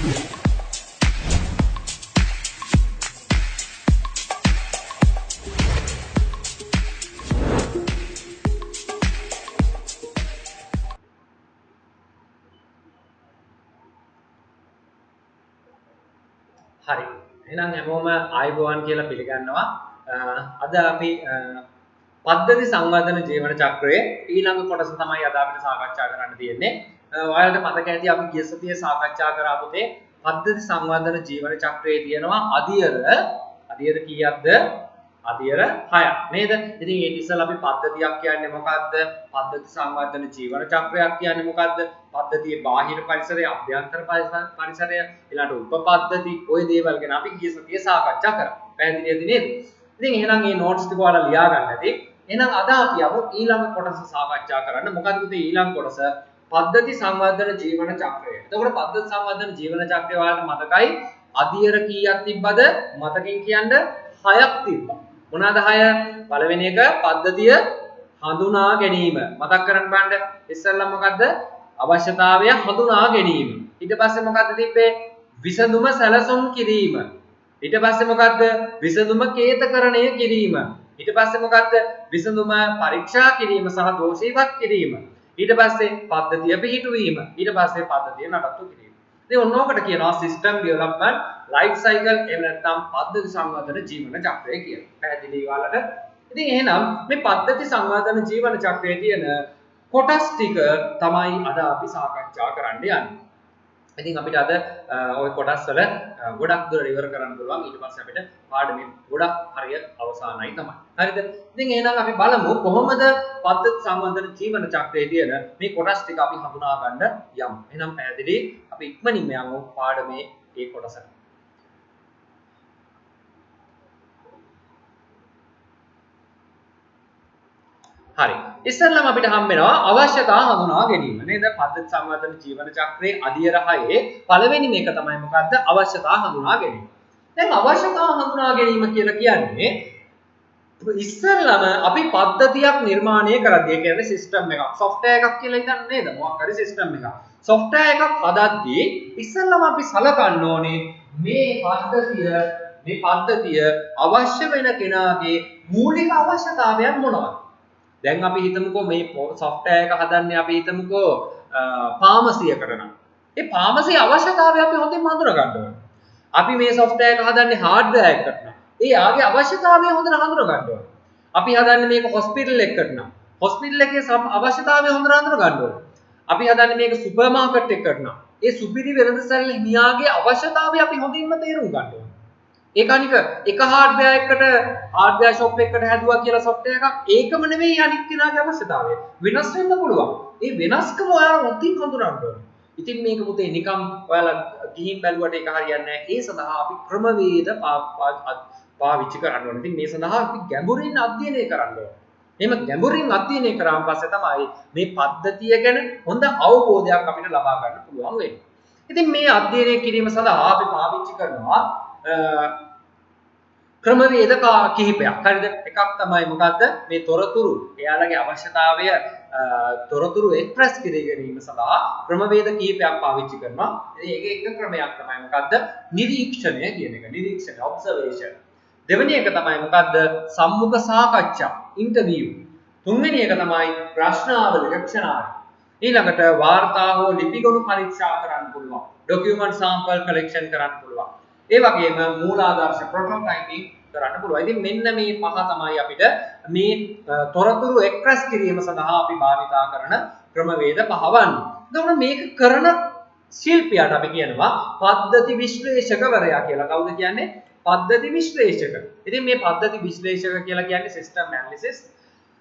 හරි. එහෙනම් හැමෝම ආයුබෝවන් කියලා පිළිගන්නවා. අද අපි පද්ධති සංවර්ධන ජීවන චක්‍රයේ ඊළඟ කොටස තමයි අද අපිට සාකච්ඡා කරන්න තියෙන්නේ. ඔයාලට මතක ඇති අපි ගිය සතියේ සාකච්ඡා කරා පුතේ පද්ධති සංවර්ධන ජීවන චක්‍රයේ තියෙනවා අදියර කීයක්ද? අදියර 6ක් නේද? ඉතින් ඒ ඉස්සෙල්ලා අපි පද්ධතියක් කියන්නේ මොකක්ද? පද්ධති සංවර්ධන ජීවන චක්‍රයක් කියන්නේ මොකක්ද? පද්ධතියේ බාහිර පරිසරය, අභ්‍යන්තර පරිසරය, ඊළඟට උපපද්ධති, ওই දේවල් ගැන අපි ගිය සතියේ සාකච්ඡා කරා. පැහැදිලිද නේද? ඉතින් එහෙනම් මේ නෝට්ස් ටික ඔයාලා ලියා ගන්න ඇති. එහෙනම් අද අපි යමු ඊළඟ කොටස සාකච්ඡා කරන්න. මොකක්ද මේ ඊළඟ කොටස? පද්ධති සංවර්ධන ජීවන චක්‍රය. එතකොට පද්ධති සංවර්ධන ජීවන චක්‍රය ඔයාලට මතකයි අදියර කීයක් තිබ්බද? මතකින් කියන්න 6ක් තිබ්බා. මොනවාද 6? පළවෙනි එක පද්ධතිය හඳුනා ගැනීම. මතක් කරගන්න බලන්න. ඉස්සෙල්ලා මොකද්ද? අවශ්‍යතාවය හඳුනා ගැනීම. ඊට පස්සේ මොකද්ද තිබ්බේ? විසඳුම සැලසුම් කිරීම. ඊට පස්සේ මොකද්ද? විසඳුම කේතකරණය කිරීම. ඊට පස්සේ මොකද්ද? විසඳුම පරීක්ෂා කිරීම සහ දෝෂ ඉවත් කිරීම. ඊට පස්සේ පද්ධතිය පිහිටුවීම. ඊට පස්සේ පද්ධතිය නඩත්තු කිරීම. ඉතින් ඔන්නෝකට කියනවා සිස්ටම් ඩෙවලොප්මන්ට් ලයිෆ් සයිකල් එහෙම නැත්නම් පද්ධති සංවර්ධන ජීවන චක්‍රය කියලා. පැහැදිලි ඔයාලට? ඉතින් එහෙනම් මේ පද්ධති සංවර්ධන ජීවන චක්‍රයේ තියෙන කොටස් ටික තමයි අද අපි සාකච්ඡා කරන්න යන්නේ. ඉතින් අපිට අද ওই කොටස් වල ගොඩක් දුර ඉවර කරන්න පුළුවන්. ඊට පස්සේ අපිට පාඩමේ ගොඩක් හරිය අවසానයි තමයි. හරිද? ඉතින් එහෙනම් අපි බලමු කොහොමද පද්ධති සංවර්ධන ජීවන චක්‍රයේ තියෙන මේ කොටස් ටික අපි හඳුනා ගන්න යමු. එහෙනම් පැහැදිලි අපි ඉක්මනින්ම යමු පාඩමේ මේ කොටසට. හරි. ඉස්සෙල්ලාම අපිට හම්බ වෙනවා අවශ්‍යතා හඳුනා ගැනීම. නේද? පද්ධති සංවර්ධන ජීවන චක්‍රයේ අදියර 6 පළවෙනි මේක තමයි මොකද්ද? අවශ්‍යතා හඳුනා ගැනීම. දැන් අවශ්‍යතා හඳුනා ගැනීම කියලා කියන්නේ ඉස්සෙල්ලාම අපි පද්ධතියක් නිර්මාණය කරද්දී, ඒ කියන්නේ සිස්ටම් එකක්, software එකක් කියලා හිතන්න නේද? මොකක් හරි සිස්ටම් එකක්. software එකක් හදද්දී ඉස්සෙල්ලාම අපි සලකන්න ඕනේ මේ පද්ධතිය අවශ්‍ය වෙන කෙනාගේ මූලික අවශ්‍යතාවයන් මොනවද? දැන් අපි හිතමුකෝ මේ software එක හදන්නේ අපි හිතමුකෝ ෆාමසියකට නම්. ඒ ෆාමසි අවශ්‍යතාවය අපි හොඳින් හඳුනා ගන්න ඕනේ. අපි මේ software එක හදන්නේ hardware එකකට නම්. ඒ ආගේ අවශ්‍යතාවය හොඳට හඳුනා ගන්න ඕනේ. අපි හදන්නේ මේක hospital එකකට නම්. hospital එකේ අවශ්‍යතාවය හොඳට හඳුනා ගන්න ඕනේ. අපි හදන්නේ මේක සුපර් මාකට් එකකට නම්. ඒ සුපිරි වෙළඳසැල් හිමියාගේ අවශ්‍යතාවය අපි හොඳින්ම තේරුම් ගන්න ඕනේ. ඒක අනික එක හાર્ඩ්වෙයාර් එකකට හાર્ඩ්වෙයාර් ෂොප් එකකට හැදුවා කියලා software එකක් ඒකම නෙවෙයි අනිත් කෙනාගේ අවශ්‍යතාවය. වෙනස් වෙන්න පුළුවන්. ඒ වෙනස්කම ඔයාලා හොඳින් හඳුනන්න ඕනේ. ඉතින් මේක පුතේ නිකම් ඔයාලා ගිහින් බැලුවට ඒක හරියන්නේ නැහැ. ඒ සඳහා අපි ක්‍රමවේද පාවිච්චි කරන්න ඕනේ. ඉතින් මේ සඳහා අපි ගැඹුරින් අධ්‍යයනය කරන්න ඕනේ. එහෙම ගැඹුරින් අධ්‍යයනය කරාන් පස්සේ තමයි මේ පද්ධතිය ගැන හොඳ අවබෝධයක් අපිට ලබා ගන්න පුළුවන් වෙන්නේ. ඉතින් මේ අධ්‍යයනය කිරීම සඳහා අපි පාවිච්චි කරනවා ක්‍රමවේද කිහිපයක්. හරිද? එකක් තමයි මොකද්ද? මේ තොරතුරු එයාලගේ අවශ්‍යතාවය තොරතුරු එක්ස්ප්‍රෙස් කිරීම සඳහා ක්‍රමවේද කිහිපයක් පාවිච්චි කරනවා. ඉතින් ඒක එක ක්‍රමයක් තමයි මොකද්ද? නිරීක්ෂණය කියන එක. නිරීක්ෂණ ඔබ්සර්වේෂන්. දෙවෙනි එක තමයි මොකද්ද? සම්මුඛ සාකච්ඡා ඉන්ටර්විව්. තුන්වෙනි එක තමයි ප්‍රශ්නාවලි ලක්ෂණාවලි. ඊළඟට වාර්තා හෝ ලිපිගොනු පරීක්ෂා කරන්න පුළුවන්. ડોකියුමන්ට් සැම්පල් කලෙක්ෂන් කරන්න පුළුවන්. ඒ වගේම මූලාදර්ශ ප්‍රොටෝටයිපින් කරන්න පුළුවන්. ඉතින් මෙන්න මේ පහ තමයි අපිට මේ තොරතුරු එක්ස්ප්‍රෙස් කිරීම සඳහා අපි භාවිතා කරන ක්‍රමවේද පහවන්නේ. එතකොට මේක කරන ශිල්පියාට අපි කියනවා පද්ධති විශ්ලේෂකවරයා කියලා. කවුද කියන්නේ? පද්ධති විශ්ලේෂක. ඉතින් මේ පද්ධති විශ්ලේෂක කියලා කියන්නේ සිස්ටම් ඇනලිසිස්.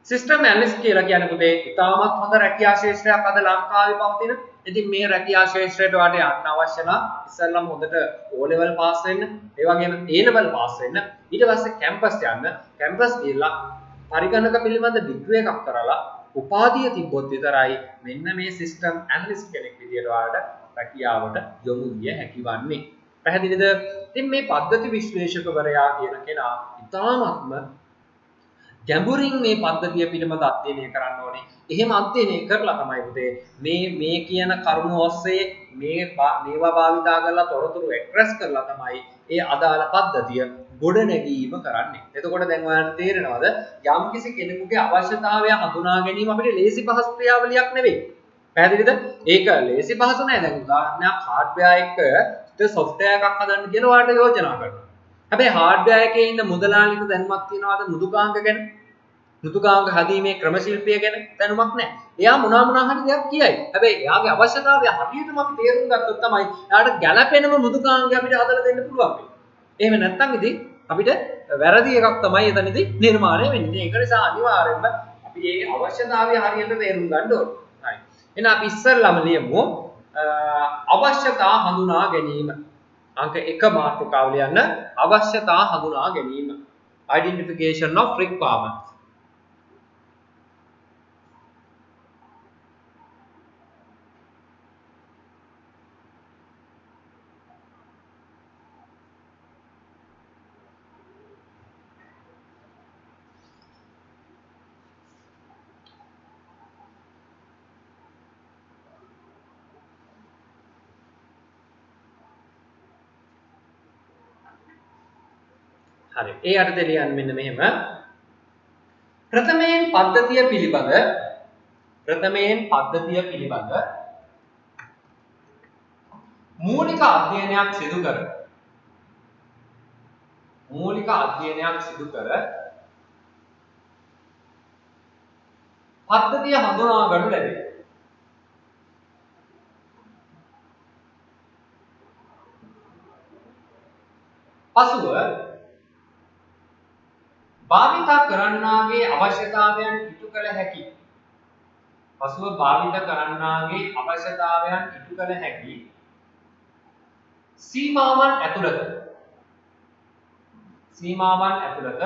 සිස්ටම් ඇනලිසිස් කියලා කියන්නේ පුතේ ඉතාමත් හොඳ රැකියා ශාස්ත්‍රයක් අද ලංකාවේ පවතින. ඉතින් මේ රැකියා ශාස්ත්‍රයට වාට යන්න අවශ්‍ය නම් ඉස්සෙල්ලාම හොඳට O level පාස් වෙන්න, ඒ වගේම A level පාස් වෙන්න, ඊට පස්සේ කැම්පස් යන්න, කැම්පස් ගිහලා පරිගණක පිළිබඳ ඩිග්‍රී එකක් කරලා උපාධිය තිබ්බොත් විතරයි මෙන්න මේ සිස්ටම් ඇනලිස්ට් කෙනෙක් විදියට වාට රැකියාවට යොමු විය හැකි වන්නේ. පැහැදිලිද? ඉතින් මේ පද්ධති විශ්ලේෂකවරයා කියන කෙනා ඉතාමත්ම ගැඹුරින් මේ පද්ධතිය පිළිබඳ අධ්‍යයනය කරන්න ඕනේ. එහෙම අධ්‍යයනය කරලා තමයි පුතේ මේ කියන කරුණු ඔස්සේ මේවා භාවිතා කරලා තොරතුරු එක්ස්ප්‍රෙස් කරලා තමයි ඒ අදාළ පද්ධතිය ගොඩ නැගීම කරන්නේ. එතකොට දැන් ඔයාලට තේරෙනවද යම්කිසි කෙනෙකුගේ අවශ්‍යතාවය හඳුනා ගැනීම අපිට ලේසි පහසු ක්‍රියාවලියක් නෙවෙයි. පැහැදිලිද? ඒක ලේසි පහසු නෑ. දැන් උදාහරණයක් හાર્ඩ්වෙයාර් එක සොෆ්ට්වෙයාර් එකක් හදන්න කියලා ඔයාලට යෝජනා කරනවා. හැබැයි හાર્ඩ්වෙයාර් එකේ ඉන්න මුදලාලිට දැනුමක් තියනවාද මෘදුකාංග ගැන? මෘදුකාංග හදීමේ ක්‍රම ශිල්පය ගැන දැනුමක් නැහැ. එයා මොනවා හරි දෙයක් කියයි. හැබැයි එයාගේ අවශ්‍යතාවය හරියටම අපි තේරුම් ගත්තොත් තමයි එයාට ගැළපෙනම මෘදුකාංගය අපිට හදලා දෙන්න පුළුවන් වෙන්නේ. එහෙම නැත්නම් ඉතින් අපිට වැරදි එකක් තමයි එතනදී නිර්මාණය වෙන්නේ. ඒක නිසා අනිවාර්යයෙන්ම අපි මේ අවශ්‍යතාවය හරියට තේරුම් ගන්න ඕනේ. හරි. එහෙනම් අපි ඉස්සෙල්ලාම ලියමු අවශ්‍යතා හඳුනා ගැනීම. අංක 1 මාතෘකාව ලියන්න අවශ්‍යතා හඳුනා ගැනීම. Identification of requirements. හරි. ඒ යටතේ ලියන්න මෙන්න මෙහෙම. ප්‍රථමයෙන් පද්ධතිය පිළිබඳ මූලික අධ්‍යයනයක් සිදු කර පද්ධතිය හඳුනා ගනු ලැබේ. පසුව භාවිත කරන්නාගේ අවශ්‍යතාවයන් ඉටු කළ හැකි සීමාවන් ඇතුළත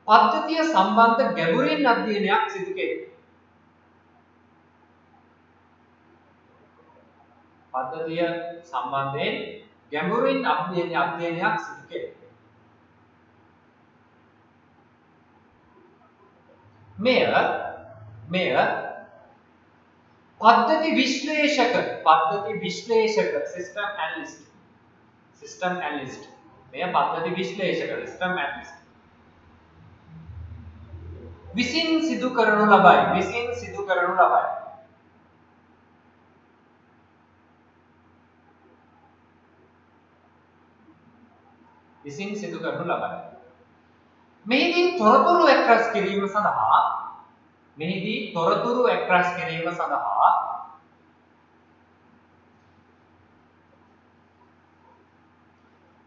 පද්ධතිය සම්බන්ධ ගැඹුරින් අධ්‍යයනයක් සිදු කෙරේ. පද්ධතිය සම්බන්ධයෙන් ගැඹුරින් අධ්‍යයනයක් සිදු කෙරේ. මෙය පද්ධති විශ්ලේෂක සිස්ටම් ඇනලිස්ට් විසින් සිදු කරනු ලබයි. මෙහිදී තොරතුරු එක්රැස් කිරීම සඳහා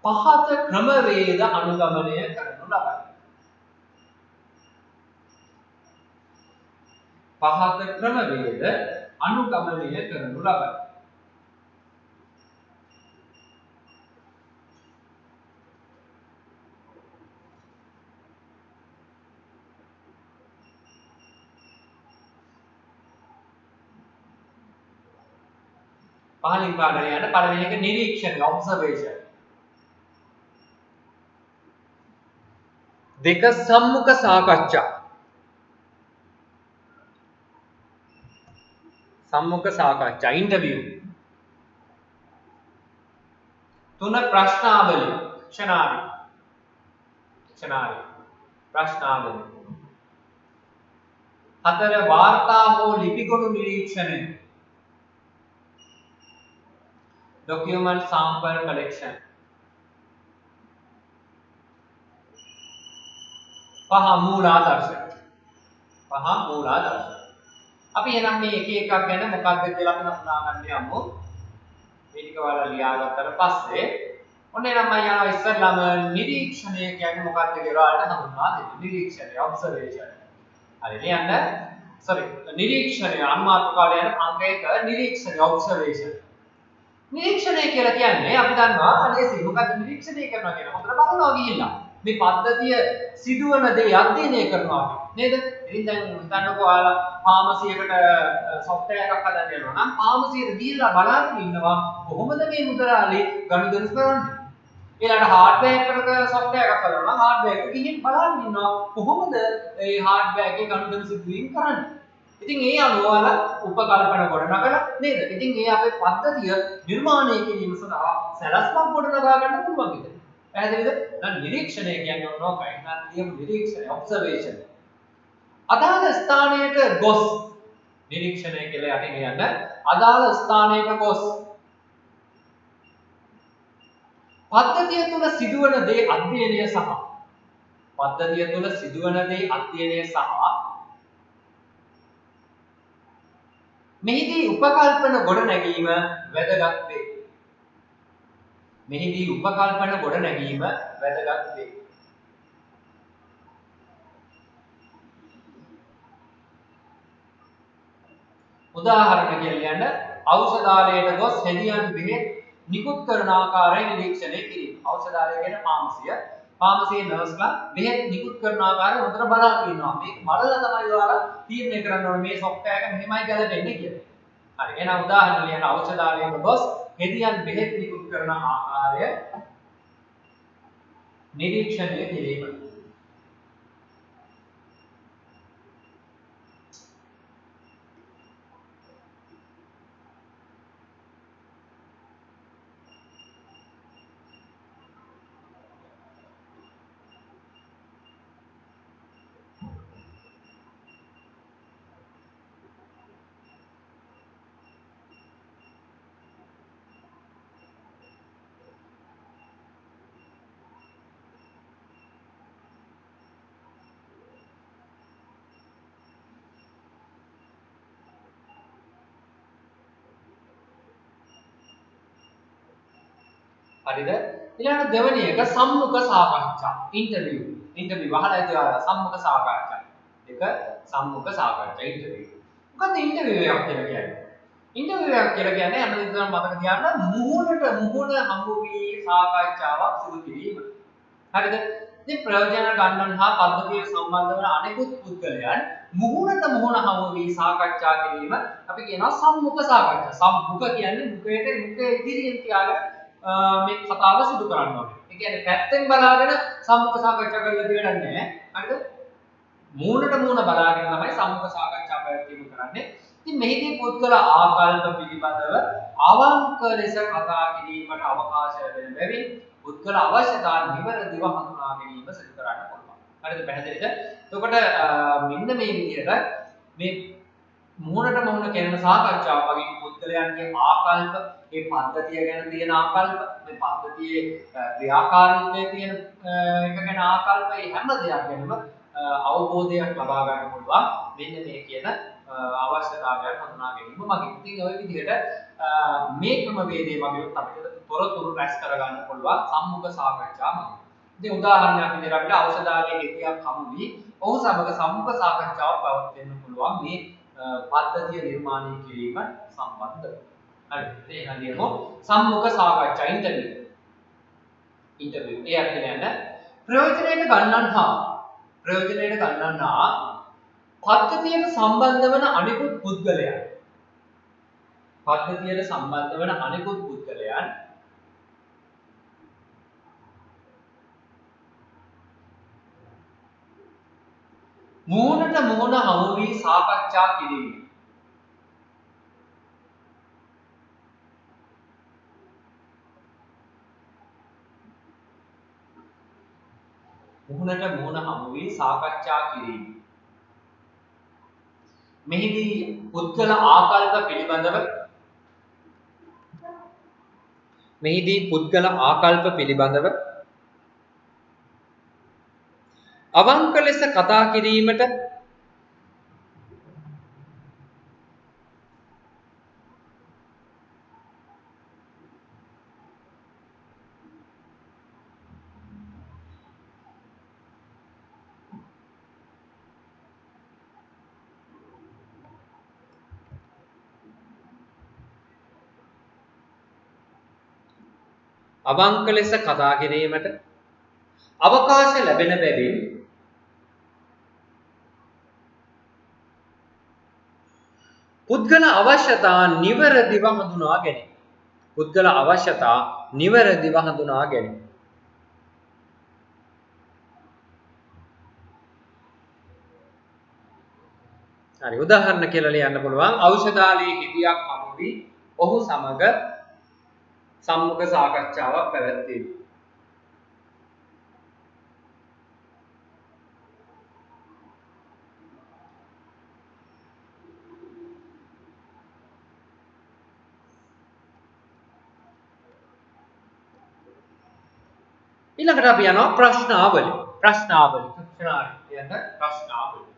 පහත ක්‍රමවේද අනුගමනය කරනු ලබයි. පහලින් පාඩම යන පළවෙනි එක නිරීක්ෂණය observation. දෙක සම්මුඛ සාකච්ඡා interview. තුන ප්‍රශ්නාවලි ප්‍රශ්නාවලි. හතර වාර්තා හෝ ලිපිගොනු නිරීක්ෂණය document sample collection. පහ මූලාදර්ශ. අපි එහෙනම් මේ එක එකක් ගැන මොකක්ද කියලා අපි හඳුනා ගන්න යමු. මේ ටික වල ලියාගත්තට පස්සේ ඔන්න එනම් මම යනවා ඉස්සෙල්ලාම නිරීක්ෂණය කියන්නේ මොකක්ද කියලා ඔයාලට හඳුන්වා දෙන්න. නිරීක්ෂණය observation. හරි ලියන්න. නිරීක්ෂණය අනුමාතුකාලය යන අංක 1 නිරීක්ෂණය observation. නිරීක්ෂණය කියලා කියන්නේ අපි දන්නවා අනේසි මොකක්ද නිරීක්ෂණය කරනවා කියන හොඳට බලනවා ගිහිල්ලා. මේ පද්ධතිය සිදුවන දේ අධ්‍යයනය කරනවා නේද? ඉතින් දැන් හිතන්නකෝ ඔයාලා ෆාමසියකට සොෆ්ට්වෙයාර් එකක් හදන්න යනවා නම් ෆාමසියට ගිහිල්ලා බලන්න ඉන්නවා කොහොමද මේ මුදලාලි ගනුදෙනු කරන්නේ? ඊළඟට හાર્ඩ්වෙයාර් එකක සොෆ්ට්වෙයාර් එකක් හදනවා නම් හાર્ඩ්වෙයාර් එක ගිහින් බලන්න ඉන්නවා කොහොමද මේ හાર્ඩ්වෙයාර් එකේ ගනුදෙනු සිදුවීම් කරන්නේ? ඉතින් ඒ අනුව ඔයාලා උපකල්පන ගොඩනගලා නේද? ඉතින් ඒ අපේ පද්ධතිය නිර්මාණය කිරීම සඳහා සැලැස්මක් ගොඩනගා ගන්න පුළුවන් විදිහට. පැහැදිලිද? දැන් නිරීක්ෂණය කියන්නේ ඕනෝකයි. නම් නියම නිරීක්ෂණය ඔබ්සර්වේෂන්. අදාළ ස්ථානයට ගොස් නිරීක්ෂණය කියලා යටින් යන්න අදාළ ස්ථානයට ගොස් පද්ධතිය තුළ සිදුවන දේ අධ්‍යයනය සහ පද්ධතිය තුළ සිදුවන දේ අධ්‍යයනය සහ මෙහිදී උපකල්පන ගොඩනැගීම වැදගත් වේ. මෙහිදී උපකල්පන ගොඩනැගීම වැදගත් වේ. උදාහරණ කියන්න ඖෂධාලයට ගොස් හෙදියන් බෙහෙත් නිකුත් කරන ආකාරය නිරීක්ෂණය කිරීම. ඖෂධාලය කියන්නේ ෆාමසිය. ෆාමසියේ නර්ස්ලා බෙහෙත් නිකුත් කරන ආකාරය හොඳට බලලා ඉන්නවා. මේක බලලා තමයි ඔයාලා තීරණය කරන්න ඕනේ මේ සොෆ්ට්වෙයාර් එක මෙහෙමයි ගැලපෙන්නේ කියලා. හරි. එහෙනම් උදාහරණ ලියන්න ඖෂධාලයට ගොස් හෙදියන් බෙහෙත් නිකුත් කරන ආකාරය නිරීක්ෂණය කිරීම. හරිද? ඊළඟ දෙවෙනි එක සම්මුඛ සාකච්ඡා ඉන්ටර්විව් අහලා ඉතින් ඔයාලා සම්මුඛ සාකච්ඡා එක සම්මුඛ සාකච්ඡා ඉන්ටර්විව් මොකද ඉන්ටර්විව් එකක් කියලා කියන්නේ ඉන්ටර්විව් එකක් කියලා කියන්නේ හැමදේම මතක තියාගන්න මුහුණට මුහුණ හමු වී සාකච්ඡාවක් සිදු කිරීම හරිද? ඉතින් ප්‍රයෝජන ගන්නන් හා පද්ධතිය සම්බන්ධ වන අනෙකුත් පුද්ගලයන් මුහුණට මුහුණ හමු වී සාකච්ඡා කිරීම අපි කියනවා සම්මුඛ සාකච්ඡා. සම්මුඛ කියන්නේ මුඛයේ ඉදිරියෙන් තියාගෙන මේ කතාව සිදු කරන්න ඕනේ. ඒ කියන්නේ පැත්තෙන් බලාගෙන සම්මුඛ සාකච්ඡා කරලා දෙයක් නැහැ. හරිද? මූණට මූණ බලාගෙන තමයි සම්මුඛ සාකච්ඡා පැවැත්වීම කරන්නේ. ඉතින් මෙහිදී පුද්ගල ආකල්ප පිළිබඳව අවංක ලෙස කතා කිරීමට අවකාශ ලැබෙන බැවින් පුද්ගල අවශ්‍යතා නිවැරදිව හඳුනා ගැනීම සිදු කරන්න පුළුවන්. හරිද? පැහැදිලිද? එතකොට මෙන්න මේ විදිහට මේ මුහුණට මුහුණ කරන සාකච්ඡාව වගේ පුද්ගලයන්ගේ ආකල්ප ඒ පද්ධතිය ගැන තියෙන ආකල්ප මේ පද්ධතියේ ක්‍රියාකාරීත්වයේ තියෙන එක ගැන ආකල්ප මේ හැම දෙයක් ගැනම අවබෝධයක් ලබා ගන්න පුළුවන් මෙන්න මේ කියන අවශ්‍යතාවයන් හඳුනා ගැනීම මගින්. ඉතින් ওই විදිහට මේ ක්‍රමවේදයේ වගේ අපිට තොරතුරු රැස් කර ගන්න පුළුවන් සම්මුඛ සාකච්ඡා මගින්. ඉතින් උදාහරණයක් විදිහට අපිට ඖෂධාලයේ හෙදියක් හමු වී ඔහු සමග සම්මුඛ සාකච්ඡාවක් පවත්වන්න පුළුවන් මේ පද්ධතිය නිර්මාණය කිරීම සම්බන්ධව. හරි. එහෙනම් ලියමු සම්මුඛ සාකච්ඡා ඉන්ටර්විව්. ඒ අපි කියන්නේ ප්‍රයෝජනයට ගන්නන් හා පද්ධතියට සම්බන්ධ වන අනෙකුත් පුද්ගලයන් මුහුණට මුහුණ හමු වී සාකච්ඡා කිරීම. මුහුණට මුහුණ හමු වී සාකච්ඡා කිරීම. මෙහිදී පුද්ගල ආකල්ප පිළිබඳව අවංක ලෙස කතා කිරීමට අවකාශ ලැබෙන බැවින් පුද්ගල අවශ්‍යතා නිවැරදිව හඳුනා ගැනීම. හරි උදාහරණ කියලා ලියන්න පුළුවන් ඖෂධාලයේ හිටියක් හමු වී ඔහු සමග සම්මුඛ සාකච්ඡාවක් පැවැත්වීම. ඊළඟට අපි යනවා ප්‍රශ්නාවලි. ප්‍රශ්නාවලි කියන්නේ ප්‍රශ්නාවලි.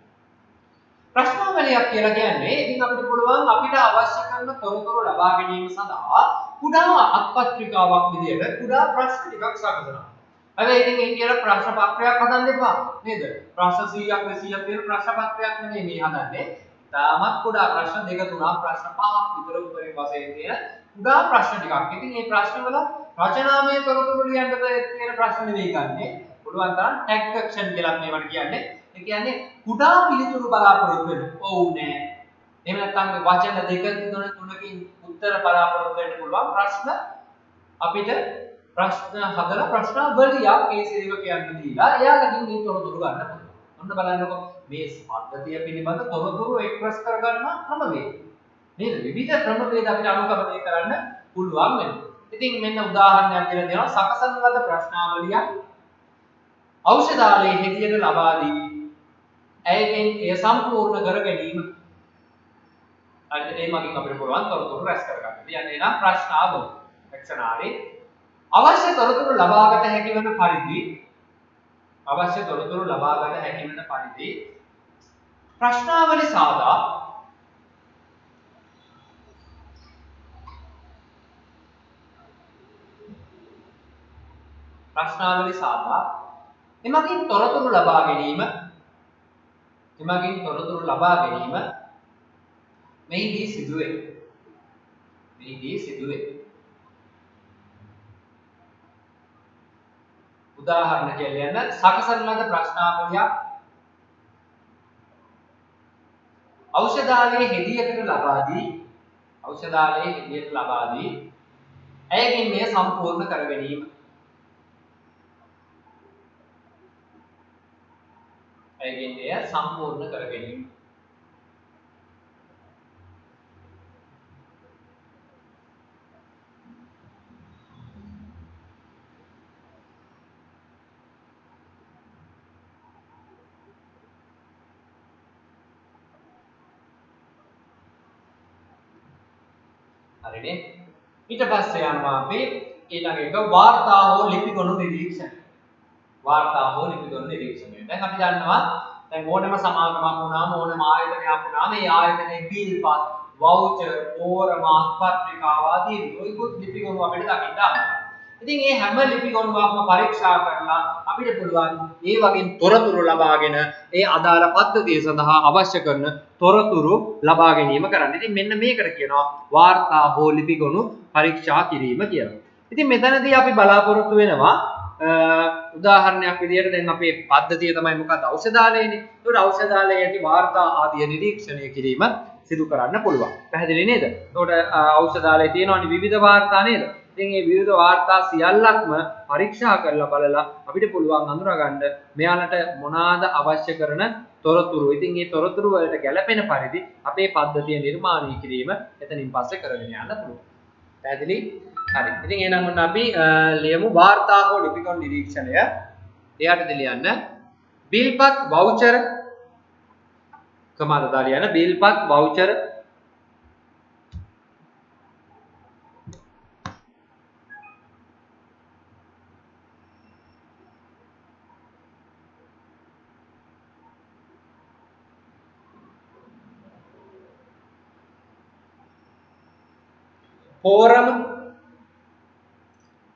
ප්‍රශ්නාවලියක් කියලා කියන්නේ ඉතින් අපිට පුළුවන් අපිට අවශ්‍ය කරන තොරතුරු ලබා ගැනීම සඳහා කුඩා අත්පත්‍රිකාවක් විදියට කුඩා ප්‍රශ්න ටිකක් සකසනවා. හැබැයි ඉතින් මේ කියලා ප්‍රශ්න පත්‍රයක් හදන්න එපා නේද? ප්‍රශ්න 100ක් 200ක් තියෙන ප්‍රශ්න පත්‍රයක් නෙමෙයි මේ හදන්නේ. තාමත් කුඩා ප්‍රශ්න දෙක තුනක් ප්‍රශ්න පහක් විතර උපරිම වශයෙන් තියෙන කුඩා ප්‍රශ්න ටිකක්. ඉතින් මේ ප්‍රශ්න වල රචනාමය තොරතුරු ලියන්න තියෙන ප්‍රශ්න නෙවෙයි ගන්නෙ. පුළුවන් තරම් ටැග් ක්වෙස්චන් කියලා මේවට කියන්නේ. ඒ කියන්නේ කුඩා පිළිතුරු බලාපොරොත්තු වෙන්න. ඔව් නෑ. එහෙම නැත්නම් වචන දෙක තුනකින් උත්තර බලාපොරොත්තු වෙන්න පුළුවන් ප්‍රශ්න අපිට ප්‍රශ්න හදලා ප්‍රශ්නාවලියක් ඒ සේවකයන්ට දීලා එයාලගෙන් මේ තොරතුරු ගන්න පුළුවන්. ඔන්න බලන්නකො මේ පද්ධතිය පිළිබඳ තොරතුරු එක්ස්ප්‍රස් කරගන්න ක්‍රමවේද. නේද? විවිධ ක්‍රමවේද අපිට අනුගමනය කරන්න පුළුවන් වෙනවා. ඉතින් මෙන්න උදාහරණයක් දෙන්න දෙනවා සකසන ලද ප්‍රශ්නාවලියක් ඖෂධාලයේ හෙදියට ලබා දී ඇයගෙන් එය සම්පූර්ණ කර ගැනීම. හරිද? මේ මගින් අපිට පුළුවන් තොරතුරු රැස් කරගන්න. කියන්නේ නම් ප්‍රශ්නාවලිය. එක්ෂනාවේ අවශ්‍ය තොරතුරු ලබාගත හැකි වන පරිදි ප්‍රශ්නාවලි සාදා එමගින් තොරතුරු ලබා ගැනීම මෙහිදී සිදුවේ. උදාහරණ කියන්න සකසන ලද ප්‍රශ්නාවලියක් ඖෂධාලයේ හෙදියකට ලබා දී ඇයගෙන් මෙය සම්පූර්ණ කර ගැනීම. හරිනේ. ඊට පස්සේ යනවා අපි ඊළඟ එක වාර්තා හෝ ලිපිගොනු නිරීක්ෂණය. දැන් අපි දන්නවා දැන් ඕනම සමාගමක් වුණාම ඕනම ආයතනයක් වුණාම මේ ආයතනයේ බිල්පත්, වවුචර්, පෝරම, පත්‍රිකා ආදී නොයෙකුත් ලිපිගොනු අපිට දකින්න ආවා. ඉතින් මේ හැම ලිපිගොනුවක්ම පරීක්ෂා කරලා අපිට පුළුවන් ඒ වගේ තොරතුරු ලබාගෙන ඒ අදාළ පද්ධතිය සඳහා අවශ්‍ය කරන තොරතුරු ලබා ගැනීම කරන්න. ඉතින් මෙන්න මේකට කියනවා වාර්තා හෝ ලිපිගොනු පරීක්ෂා කිරීම කියලා. ඉතින් මෙතනදී අපි බලාපොරොත්තු වෙනවා උදාහරණයක් විදිහට දැන් අපේ පද්ධතිය තමයි මොකක්ද ඖෂධාලයනේ. ඒකට ඖෂධාලයේ ඇති වාර්තා ආදී නිරීක්ෂණය කිරීම සිදු කරන්න පුළුවන්. පැහැදිලි නේද? ඒකට ඖෂධාලයේ තියෙනවනේ විවිධ වාර්තා නේද? ඉතින් මේ විවිධ වාර්තා සියල්ලක්ම පරීක්ෂා කරලා බලලා අපිට පුළුවන් අඳුරගන්න මෙයාලට මොනවාද අවශ්‍ය කරන තොරතුරු. ඉතින් මේ තොරතුරු වලට ගැළපෙන පරිදි අපේ පද්ධතිය නිර්මාණය කිරීම එතනින් පස්සේ කරගෙන යන්න පුළුවන්. පැහැදිලි? හරි. ඉතින් එහෙනම් ඔන්න අපි ලියමු වාර්තා හෝ ලිපිගොනු නිරීක්ෂණය. එයාටද ලියන්න බිල්පත් වවුචර් කමාද දාලා යන බිල්පත් වවුචර්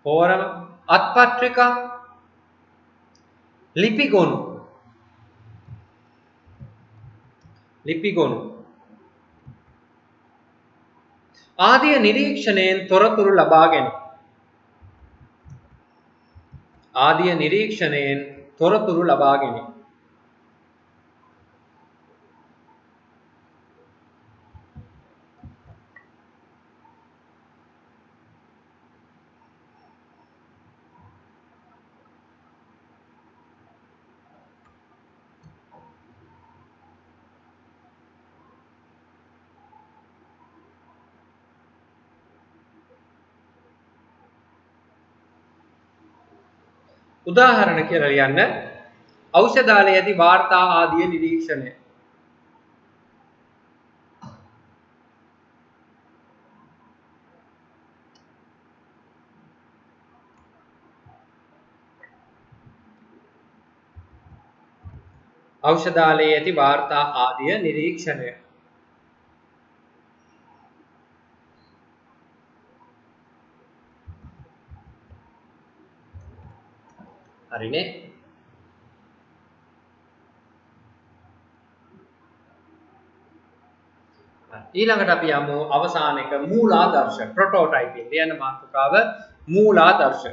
පෝරම අත්පත්‍රිකා ලිපිගොනු ආදී නිරීක්ෂණයෙන් තොරතුරු ලබා ගැනීම. උදාහරණ කියලා ලියන්න. ඖෂධාලයේදී වාර්තා ආදිය නිරීක්ෂණය. ඖෂධාලයේදී වාර්තා ආදිය නිරීක්ෂණය. හරිනේ. ඊළඟට අපි යමු අවසාන එක මූලාදර්ශ ප්‍රොටෝටයිපින් කියන මාතෘකාව මූලාදර්ශ.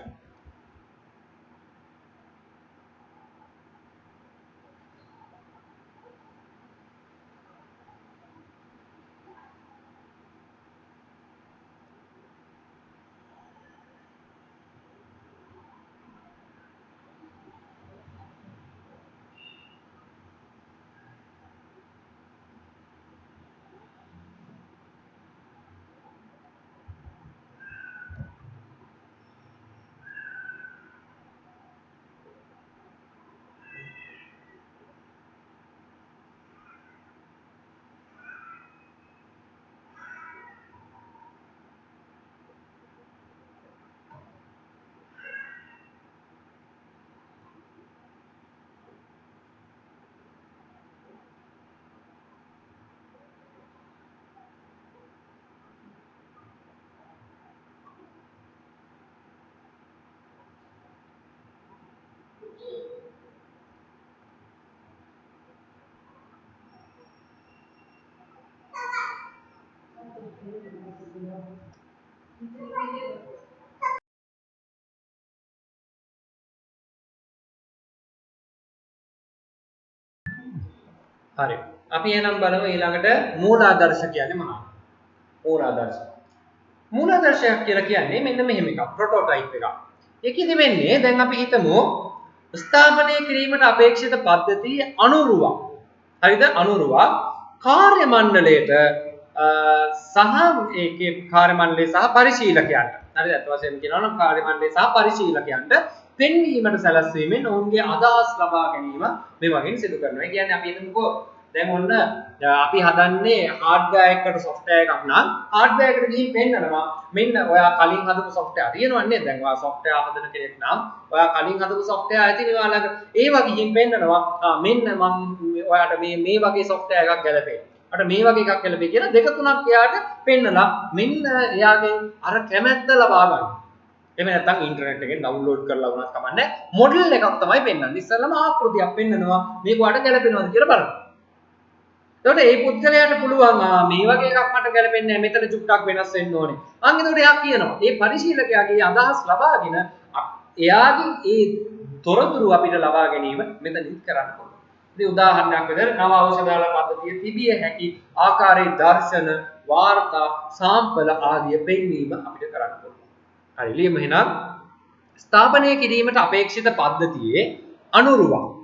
හරි. අපි එහෙනම් බලමු ඊළඟට මූලාදර්ශ කියන්නේ මොනවද? මූලාදර්ශ. මූලාදර්ශයක් කියලා කියන්නේ මෙන්න මෙහෙම එකක්. ප්‍රොටෝටයිප් එකක්. ඒකෙදි වෙන්නේ දැන් අපි හිතමු ස්ථාපනය කිරීමට අපේක්ෂිත පද්ධතිය අනුරුවක්. හරිද? අනුරුවක් කාර්ය මණ්ඩලයට සහ ඒකේ කාර්ය මණ්ඩලය සහ පරිශීලකයන්ට. හරිද? අත් වශයෙන් කියනවා නම් කාර්ය මණ්ඩලය සහ පරිශීලකයන්ට පෙන්වීමට සැලැස්වීමෙන් ඔවුන්ගේ අදහස් ලබා ගැනීම මේ වගේ සිදු කරනවා. ඒ කියන්නේ අපි හිතමුකෝ දැන් ඔන්න අපි හදන්නේ හાર્ඩ්වෙයාර් එකකට සොෆ්ට්වෙයාර් එකක් නම් හાર્ඩ්වෙයාර් එකට ගිහින් පෙන්නනවා මෙන්න ඔයා කලින් හදපු සොෆ්ට්වෙයාර් තියෙනවනේ දැන් ඔයා සොෆ්ට්වෙයාර් හදන කෙනෙක් නම් ඔයා කලින් හදපු සොෆ්ට්වෙයාර් ඇති මේවා ළඟ ඒවා ගිහින් පෙන්නනවා මෙන්න මම ඔයාට මේ වගේ සොෆ්ට්වෙයාර් එකක් ගැලපේ. අර මේ වගේ එකක් ගැලපේ කියලා දෙක තුනක් එයාට පෙන්නලා මෙන්න එයාගෙන් අර කැමැත්ත ලබා ගන්න. එහෙම නැත්නම් ඉන්ටර්නෙට් එකෙන් ඩවුන්ලෝඩ් කරලා වුණත් කමන්නේ මොඩල් එකක් තමයි පෙන්වන්නේ. ඉස්සෙල්ලාම ආකෘතියක් පෙන්නනවා මේක ඔයාලට ගැලපෙනවද කියලා බලන්න. එතකොට මේ පුද්ගලයාට පුළුවන් මේ වගේ එකක් මට ගැලපෙන්නේ නැහැ මෙතන චුට්ටක් වෙනස් වෙන්න ඕනේ. අන්න එතකොට එයා කියනවා. මේ පරිශීලකයාගේ අදහස් ලබාගෙන එයාගේ ඒ තොරතුරු අපිට ලබා ගැනීම මෙතනින් කරන්න ඕනේ. ඉතින් උදාහරණයක් විදිහට නව ඖෂධාල පද්ධතිය තිබිය හැකි ආකාරයේ දර්ශන, වාර්තා, සාම්පල ආදිය පෙන්වීම අපිට කරන්න ඕනේ. හරි ලියමු එහෙනම් ස්ථාපනය කිරීමට අපේක්ෂිත පද්ධතියේ අනුරුවක්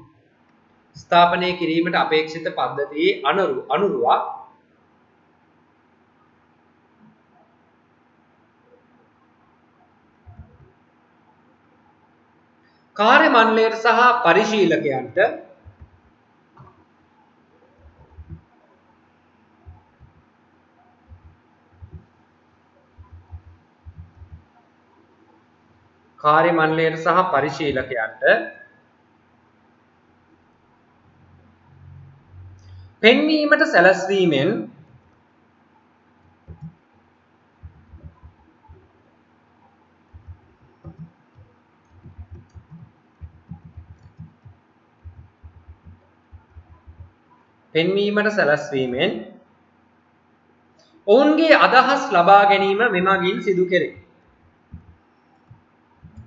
ස්ථාපනය කිරීමට අපේක්ෂිත පද්ධතියේ අනුරුවක් කාර්ය මණ්ඩලයට සහ පරිශීලකයන්ට කාර්ය මණ්ඩලයට සහ පරිශීලකයන්ට පෙන්වීමට සැලැස්වීමෙන් ඔවුන්ගේ අදහස් ලබා ගැනීම මෙමගින් සිදු කෙරේ.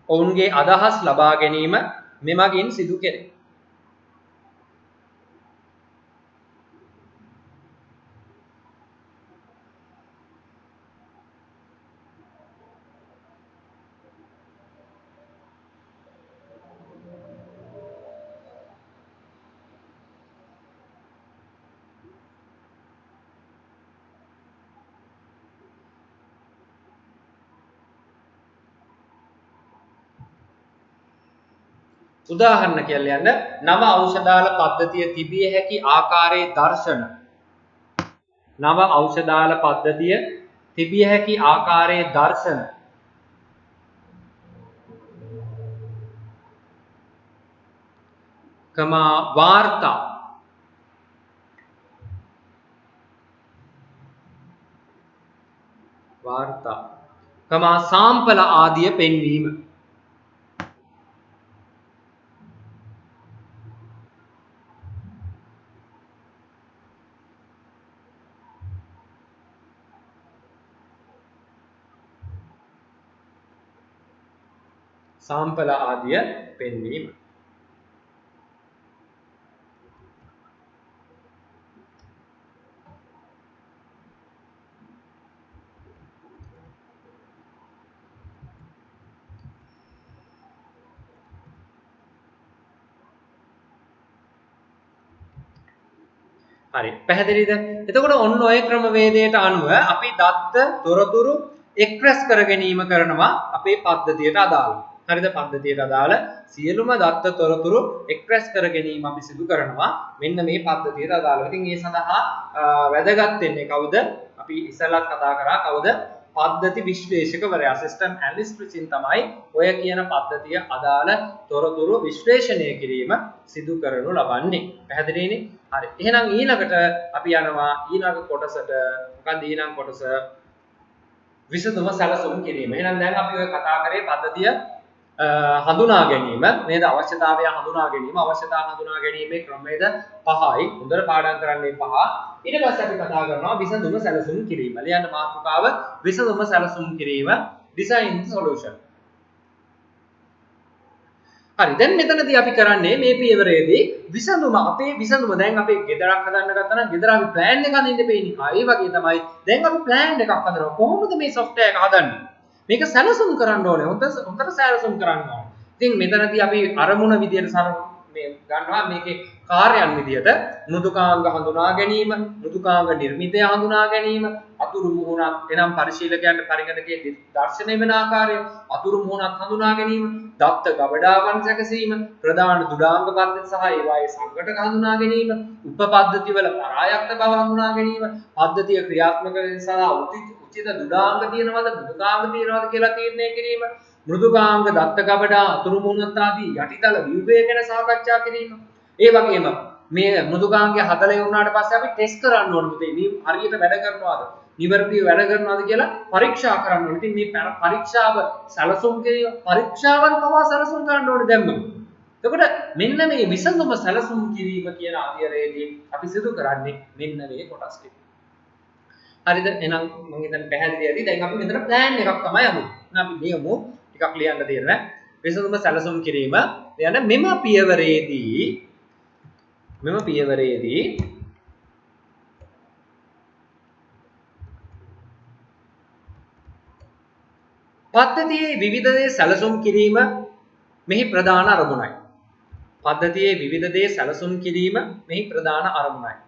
ඔවුන්ගේ අදහස් ලබා ගැනීම මෙමගින් සිදු කෙරේ. උදාහරණ කියලා යන්න නව ඖෂධාල පද්ධතිය තිබිය හැකි ආකාරයේ දර්ශන නව ඖෂධාල පද්ධතිය තිබිය හැකි ආකාරයේ දර්ශන කමා වාර්තා කමා සාම්පල ආදිය පෙන්වීම සාම්පල ආදිය පෙන්වීම හරි පැහැදිලිද? එතකොට ඔන්න ඔය ක්‍රමවේදයට අනුව අපි දත්ත තොරතුරු එක්රැස් කර ගැනීම කරනවා අපේ පද්ධතියට අදාළව. හරිද? පද්ධතියට අදාළ සියලුම දත්ත තොරතුරු එක්රැස් කර ගැනීම අපි සිදු කරනවා මෙන්න මේ පද්ධතියට අදාළව. ඉතින් ඒ සඳහා වැදගත් වෙන්නේ කවුද? අපි ඉස්සෙල්ලත් කතා කරා කවුද? පද්ධති විශ්ලේෂකවරයා සිස්ටම් ඇනලිස්ට් විසින් තමයි ඔය කියන පද්ධතිය අදාළ තොරතුරු විශ්ලේෂණය කිරීම සිදු කරනු ලබන්නේ. පැහැදිලිනේ? හරි. එහෙනම් ඊළඟට අපි යනවා ඊළඟ කොටසට. මොකක්ද ඊළඟ කොටස? විසඳුම සැලසුම් කිරීම. එහෙනම් දැන් අපි ඔය කතා කරේ පද්ධතිය හඳුනා ගැනීම නේද? අවශ්‍යතාවය හඳුනා ගැනීම, අවශ්‍යතා හඳුනා ගැනීමේ ක්‍රමවේද පහයි. හොඳට පාඩම් කරන්නේ පහ. ඊට පස්සේ අපි කතා කරනවා විසඳුම සැලසුම් කිරීම. ලියන්න මාතෘකාව විසඳුම සැලසුම් කිරීම, design solution. හරි දැන් මෙතනදී අපි කරන්නේ මේ පියවරේදී විසඳුම අපේ විසඳුම දැන් අපි ගෙදරක් හදන්න ගත්තා නම් ගෙදර අපි plan එක හදින්න වෙන්නේ. ඒ වගේ තමයි දැන් අපි plan එකක් හදනවා. කොහොමද මේ software එක හදන්නේ? මේක සැලසුම් කරන්න ඕනේ. හොඳට සැලසුම් කරන්න ඕනේ. ඉතින් මෙතනදී අපි අරමුණ විදියට මේ ගන්නවා මේකේ කාර්යයන් විදියට මෘදුකාංග හඳුනා ගැනීම, මෘදුකාංග නිර්මිතය හඳුනා ගැනීම, අතුරු මුහුණක් එනම් පරිශීලකයන්ට පරිගණකයේ දර්ශනය වෙන ආකාරය, අතුරු මුහුණක් හඳුනා ගැනීම, දත්ත ගබඩාවන් සැකසීම, ප්‍රධාන දුඩාංග පද්ධති සහ ඒවායේ සංඝටක හඳුනා ගැනීම, උපපද්ධතිවල පරායක්ත බව හඳුනා ගැනීම, පද්ධතිය ක්‍රියාත්මක සහ උචිත දුඩාංග තියෙනවද, මෘදුකාංග තියෙනවද කියලා තීරණය කිරීම, මෘදුකාංග දත්ත ගබඩා අතුරු මුහුණත් ආදී යටිතල ව්‍යුහය ගැන සාකච්ඡා කිරීම. ඒ වගේම මේ මෘදුකාංගය හදලා ඉවරනාට පස්සේ අපි ටෙස්ට් කරන්න ඕනේ පුතේ. මේ හරියට වැඩ කරනවාද? නිවැරදිව වැඩ කරනවාද කියලා පරීක්ෂා කරන්න ඕනේ. ඉතින් මේ පරීක්ෂාව සැලසුම් කිරීම පරීක්ෂාවන් පවා සැලසුම් කරන්න ඕනේ දැම්ම. එතකොට මෙන්න මේ විසඳුම සැලසුම් කිරීම කියන අධ්‍යයනයේදී අපි සිදු කරන්නේ මෙන්න මේ කොටස් ටික. හරිද? එහෙනම් මම හිතන්නේ පැහැදිලි ඇති. දැන් අපි මෙතන plan එකක් තමයි අමුනේ. එහෙනම් අපි ලියමු ටිකක් ලියන්න තියෙනවා. විසඳුම සැලසුම් කිරීම යන මෙම පියවරේදී පද්ධතියේ විවිධ දේ සැලසුම් කිරීම මෙහි ප්‍රධාන අරමුණයි. පද්ධතියේ විවිධ දේ සැලසුම් කිරීම මෙහි ප්‍රධාන අරමුණයි.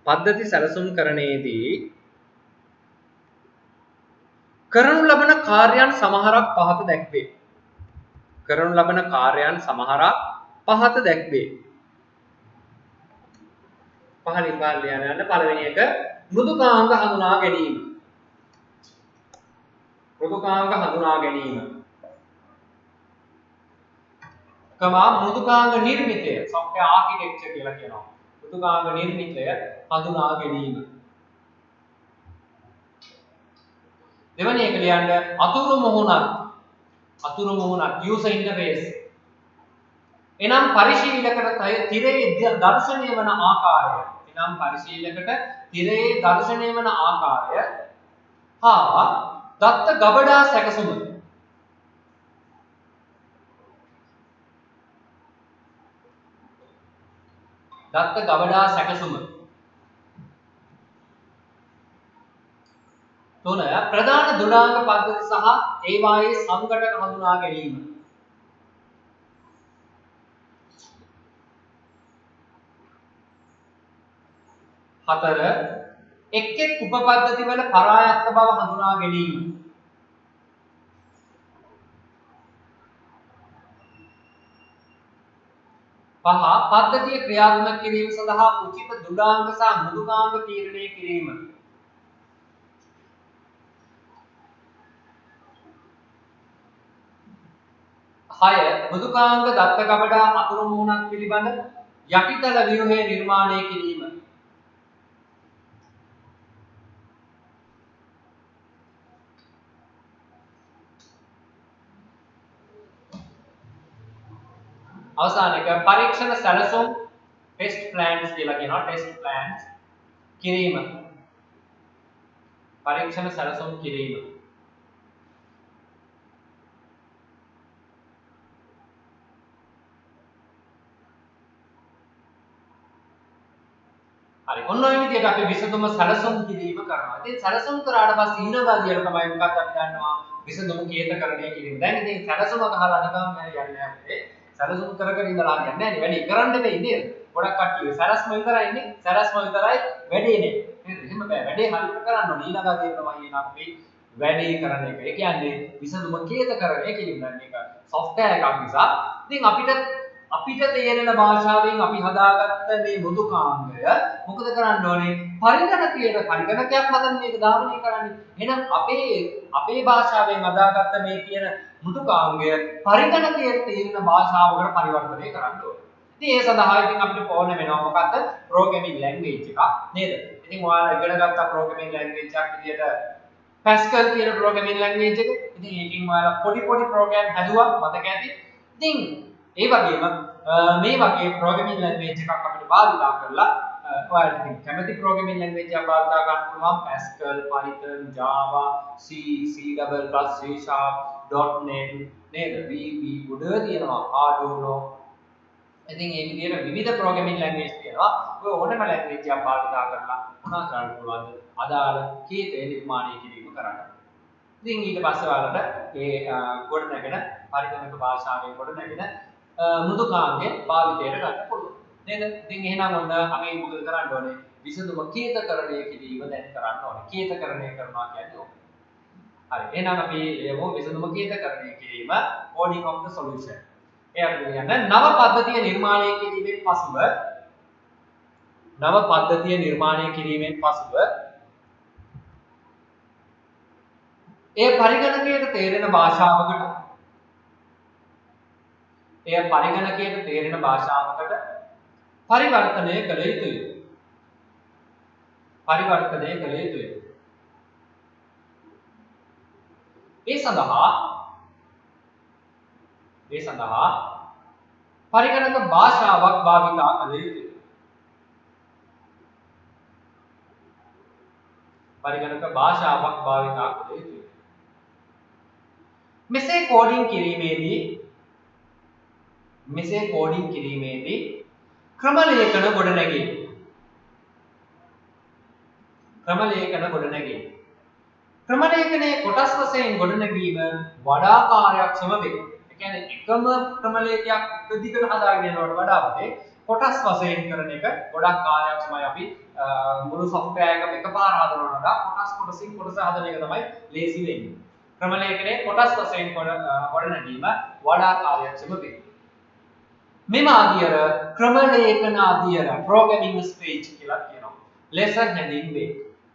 පද්ධති සැලසුම්කරණයේදී කරනු ලබන කාර්යයන් සමහරක් පහත දැක්වේ. පහලින් පහළ යන පළවෙනි එක මෘදුකාංග හඳුනා ගැනීම. කමා මෘදුකාංග නිර්මිතය software architecture කියලා කියනවා. මෘදුකාංග නිර්මිතය හඳුනා ගැනීම. දෙවැනි එක ලියන්න අතුරු මුහුණත් user interface. එනම් පරිශීලකට තිරයේ දර්ශනය වන ආකාරය හා දත්ත ගබඩා සැකසුම. දත්ත ගබඩා සැකසුම. 3 ප්‍රධාන දුඩාංග පද්ධති සහ ඒවායේ සංඝටක හඳුනා ගැනීම. 4 එක් එක් උපපද්ධති වල පරායත්ත බව හඳුනා ගැනීම. 5 පද්ධතිය ක්‍රියාත්මක කිරීම සඳහා උචිත දුඩාංග සහ මෘදුකාංග තීරණය කිරීම. 6 මෘදුකාංග දත්ත ගබඩා අතුරු මුහුණක් පිළිබඳ යටිතල ව්‍යුහය නිර්මාණය කිරීම. අවසාන එක පරීක්ෂණ සැලසුම් ටෙස්ට් ප්ලෑන්ස් කියලා කියනවා. ටෙස්ට් ප්ලෑන්ස් කිරීම. පරීක්ෂණ සැලසුම් කිරීම. හරි. ඔන්න ඔය විදිහට අපි විසඳුම සැලසුම් කිරීම කරනවා. ඉතින් සැලසුම් කරාට පස්සේ ඊළඟ තමයි මොකක්ද අපි දන්නවා විසඳුම කේතකරණය කිරීම. දැන් ඉතින් සැලසුම ගහලා නිකන් යන්නේ නැහැ. සැලසුම් කර කර ඉඳලා යන්නේ නැහැ නේ. වැඩි කරන්න දෙන්නේ නේද? ගොඩක් කට්ටිය සැලස්ම විතරයි ඉන්නේ. සැලස්ම විතරයි වැඩේ නේ. නේද? එහෙම බෑ. වැඩේ හරියට කරන්න ඕනේ. ඊළඟ තමයි එන අපි වැඩේ කරන එක. ඒ කියන්නේ විසඳුම කේතකරණය කිරීම. මේක software එකක් නිසා. ඉතින් අපිට තේරෙන භාෂාවෙන් අපි හදාගත්ත මේ මෘදුකාංගය මොකද කරන්න ඕනේ? පරිගණකයට පරිගණකයක් හදන්න මේක ධාවනය කරන්නේ. එහෙනම් අපේ භාෂාවෙන් හදාගත්ත මේ කියන මෘදුකාංගය පරිගණකයට තේරෙන භාෂාවකට පරිවර්තනය කරන්න ඕනේ. ඉතින් ඒ සඳහා ඉතින් අපිට ඕන වෙනවා මොකක්ද? ප්‍රෝග්‍රෑමින් ලැන්ග්වේජ් එකක් නේද? ඉතින් ඔයාලා ඉගෙන ගත්ත ප්‍රෝග්‍රෑමින් ලැන්ග්වේජ් එකක් විදියට Pascal කියන ප්‍රෝග්‍රෑමින් ලැන්ග්වේජ් එක. ඉතින් ඒකෙන් ඔයාලා පොඩි ප්‍රෝග්‍රෑම් හැදුවා මතක ඇති. ඉතින් ඒ වගේම මේ වගේ ප්‍රෝග්‍රෑමින් ලැන්ග්වේජ් එකක් අපිට භාවිතා කරලා ඔයාලට ඉතින් කැමති ප්‍රෝග්‍රෑමින් ලැන්ග්වේජ් එකක් භාවිතා කරන්න පුළුවන් Pascal, Python, Java, C, C++, C#, .NET නේද? VB උඩ තියෙනවා Arduino. ඉතින් මේ විදිහට විවිධ ප්‍රෝග්‍රෑමින් ලැන්ග්වේජ් තියෙනවා. ඔය ඕනම ලැන්ග්වේජ් එකක් භාවිතා කරලා මොනවා කරන්න පුළුවන්ද? අදාළ කේතය නිර්මාණය කිරීම කරන්න. ඉතින් ඊට පස්සේ ඔයාලට ඒ ගොඩනැගෙන පරිගණක භාෂාවෙන් ගොඩනැගෙන මෘදුකාංගය භාවිතයට ගන්න පුළුවන්. නේද? ඉතින් එහෙනම් ඔන්න අපි මොකද කරන්න ඕනේ? විසඳුම කේතකරණය කිරීම දැන් කරන්න ඕනේ. කේතකරණය කරනවා කියන්නේ ඕක. හරි. එහෙනම් අපි යමු විසඳුම කේතකරණය කිරීම coding of the solution. ඒ අපි කියන්නේ නව පද්ධතිය නිර්මාණය කිරීමෙන් පසුව ඒ පරිගණකයට තේරෙන භාෂාවකට පරිවර්තනය කළ යුතුයි. ඒ සඳහා පරිගණක භාෂාවක් භාවිතා කළ යුතුයි. මෙසේ කෝඩින් කිරීමේදී ක්‍රම ලේඛන ගොඩනැගේ. ක්‍රම ලේඛනයේ කොටස් වශයෙන් ගොඩනැගීම වඩා කාර්යක්ෂම වේ. ඒ කියන්නේ එකම ක්‍රම ලේඛනයක් දිගට හදාගෙන යනවට වඩා කොටස් වශයෙන් කරන එක ගොඩක් කාර්යක්ෂමයි. අපි මුළු software එකම එකපාර හදනවට වඩා කොටස් හදන එක තමයි ලේසි වෙන්නේ. ක්‍රම ලේඛනයේ කොටස් වශයෙන් ගොඩනැගීම වඩා කාර්යක්ෂම වේ. මෙම අධ්‍යයන ක්‍රම ලේඛන අධ්‍යයන programming stage කියලා කියනවා. ලෙස හැඳින්වේ.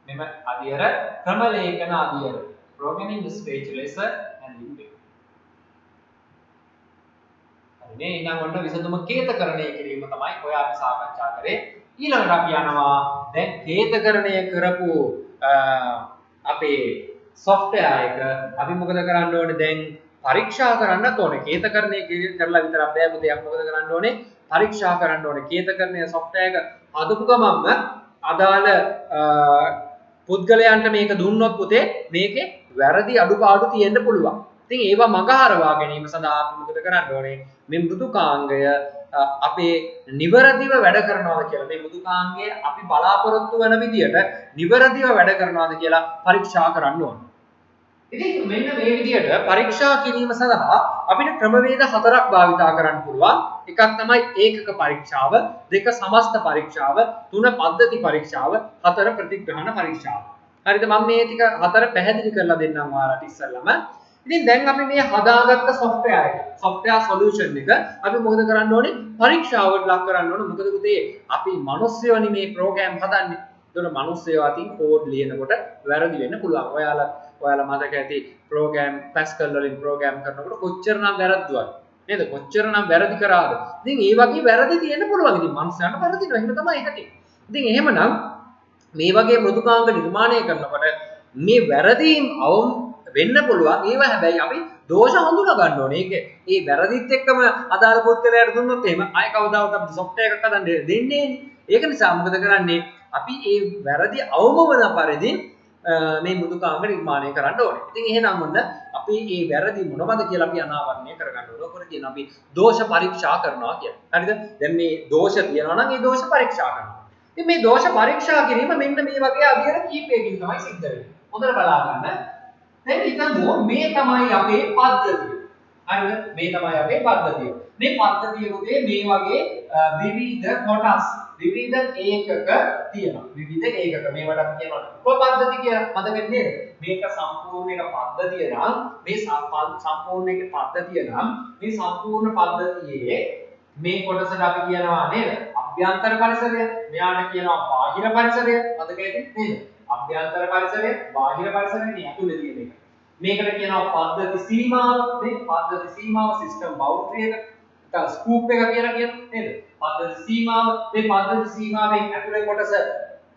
මෙම අධ්‍යයන ක්‍රම ලේඛන අධ්‍යයන programming stage ලෙස හැඳින්වේ. හරිනේ. ඊළඟ ඔන්න විසඳුම කේතකරණය කිරීම තමයි ඔය අපි සාකච්ඡා කරේ. ඊළඟට අපි යනවා දැන් කේතකරණය කරපු අපේ software එක අපි මොකද කරන්න ඕනේ දැන් පරීක්ෂා කරන්නත් ඕනේ. කේතකරණය කරලා විතරක් බෑ පුතේ. මොකද කරන්න ඕනේ? පරීක්ෂා කරන්න ඕනේ. කේතකරණය software එක හදපු ගමන්ම අදාළ පුද්ගලයන්ට මේක දුන්නොත් පුතේ මේකේ වැරදි අඩුපාඩු තියෙන්න පුළුවන්. ඉතින් ඒවා මගහරවා ගැනීම සඳහා අපි මොකද කරන්න ඕනේ? මේ මෘදුකාංගය අපේ නිවැරදිව වැඩ කරනවාද කියලා මේ මෘදුකාංගය අපි බලාපොරොත්තු වෙන විදියට නිවැරදිව වැඩ කරනවාද කියලා පරීක්ෂා කරන්න ඕන. ඉතින් මෙන්න මේ විදියට පරීක්ෂා කිරීම සඳහා අපිට ක්‍රමවේද හතරක් භාවිතා කරන්න පුළුවන්. එකක් තමයි ඒකක පරීක්ෂාව, දෙක සමස්ත පරීක්ෂාව, තුන පද්ධති පරීක්ෂාව, හතර ප්‍රතිග්‍රහණ පරීක්ෂාව. හරිද? මම මේ ටික හතර පැහැදිලි කරලා දෙන්නම් ඔයාලට ඉස්සෙල්ලාම. ඉතින් දැන් අපි මේ හදාගත්ත software solution එක අපි මොකද කරන්න ඕනේ? පරීක්ෂාවට ලක් කරන්න ඕනේ. මොකද පුතේ අපි මිනිස්සුයෝනි මේ program හදන්නේ. ඒතකොට මිනිස්සුයෝ අතින් code ලියනකොට වැරදි වෙන්න පුළුවන්. ඔයාලා මතක ඇති program Pascal වලින් program කරනකොට කොච්චරනම් වැරද්දුවද? නේද? කොච්චරනම් වැරදි කරාද? ඉතින් ඒ වගේ වැරදි තියෙන්න පුළුවන්. ඉතින් මනුස්සයන්ට වැරදිනවා. එහෙම තමයි ඒකට. ඉතින් එහෙමනම් මේ වගේ මෘදුකාංග නිර්මාණය කරනකොට මේ වැරදීම් අවම වෙන්න පුළුවන්. ඒවා හැබැයි අපි දෝෂ හඳුනා ගන්න ඕනේ. ඒ වැරදිත් එක්කම අදාළ පුද්ගලයාට දුන්නොත් එහෙම ආය කවදාවත් අපිට software එකක් හදන්න දෙන්නේ නැහැ. ඒක නිසා මොකද කරන්නේ? අපි ඒ වැරදි අවම වන පරිදි මේ මෘදුකාංග නිර්මාණය කරන්න ඕනේ. ඉතින් එහෙනම් මොන්න අපි මේ වැරදි මොනවද කියලා අපි අනාවරණය කරගන්න ඕනේ. ඔකට කියන අපි දෝෂ පරීක්ෂා කරනවා කියන්නේ. හරිද? දැන් මේ දෝෂ තියනවා නම් ඒ දෝෂ පරීක්ෂා කරනවා. ඉතින් මේ දෝෂ පරීක්ෂා කිරීම මෙන්න මේ වගේ අධ්‍යයන කීපයකින් තමයි සිද්ධ වෙන්නේ. හොඳට බලා ගන්න. දැන් හිතමු මේ තමයි අපේ පද්ධතිය. හරිද? මේ තමයි අපේ පද්ධතිය. මේ පද්ධතිය උදේ මේ වගේ විවිධ කොටස් විවිධ ඒකක තියෙනවා. විවිධ ඒකක මේවට අපි කියනවා උපපද්ධති කියලා. මතකද නේද? මේක සම්පූර්ණ එක පද්ධතිය නම් මේ සම්පූර්ණ එක පද්ධතිය නම් මේ සම්පූර්ණ පද්ධතියේ මේ කොටසට අපි කියනවා නේද? අභ්‍යන්තර පරිසරය. මෙයාට කියනවා බාහිර පරිසරය. මතකද නේද? අභ්‍යන්තර පරිසරය, බාහිර පරිසරය නේ අතුලේ තියෙන එක. මේකට කියනවා පද්ධති සීමාව. මේ පද්ධති සීමාව සිස්ටම් බවුන්ඩරි එක. ඒක ස්කූප් එක කියලා කියනවා නේද? පද්ධති සීමාව. මේ පද්ධති සීමාවෙන් ඇතුලේ කොටස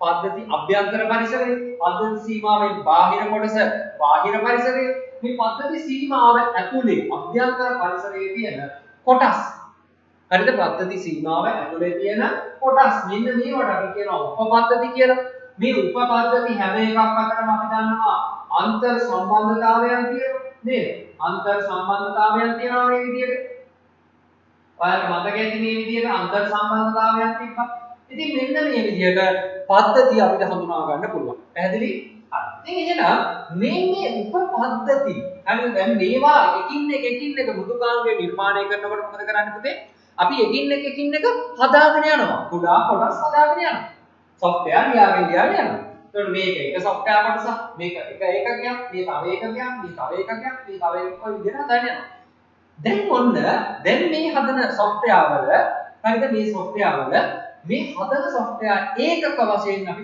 පද්ධති අභ්‍යන්තර පරිසරය. පද්ධති සීමාවෙන් බාහිර කොටස බාහිර පරිසරය. මේ පද්ධති සීමාව ඇතුලේ අභ්‍යන්තර පරිසරයේ තියෙන කොටස්. හරිද? පද්ධති සීමාව ඇතුලේ තියෙන කොටස්. මෙන්න මේවට අපි කියනවා උපපද්ධති කියලා. මේ උපපද්ධති හැම එකක් අතරම අපි දන්නවා අන්තර් සම්බන්ධතාවයන් තියෙනවා නේද? අන්තර් සම්බන්ධතාවයන් තියෙනවා මේ විදිහට. ඔයාලට මතක ඇති මේ විදිහට අන්තර් සම්බන්ධතාවයන් තිබ්බා. ඉතින් මෙන්න මේ විදිහට පද්ධති අපිට හඳුනා ගන්න පුළුවන්. පැහැදිලි? හරි. ඉතින් එහෙනම් මේ උපපද්ධති හරිද? දැන් මේවා එකින් එක මෘදුකාංගය නිර්මාණය කරනකොට මොකද කරන්නේ පුතේ? අපි එකින් එක හදාගෙන යනවා. කුඩා කොටස් හදාගෙන යනවා. software ලියාගෙන යනවා. එතකොට මේක එක software කොටසක්, මේක එක ඒකකයක්, මේ තව ඒකකයක්, මේ තව ඒකකයක්, මේ තව එකක් ඔය විදිහට හදාගෙන යනවා. දැන් ඔන්න දැන් මේ හදන software වල හරිද මේ software වල මේ හදන software ඒකක වශයෙන් අපි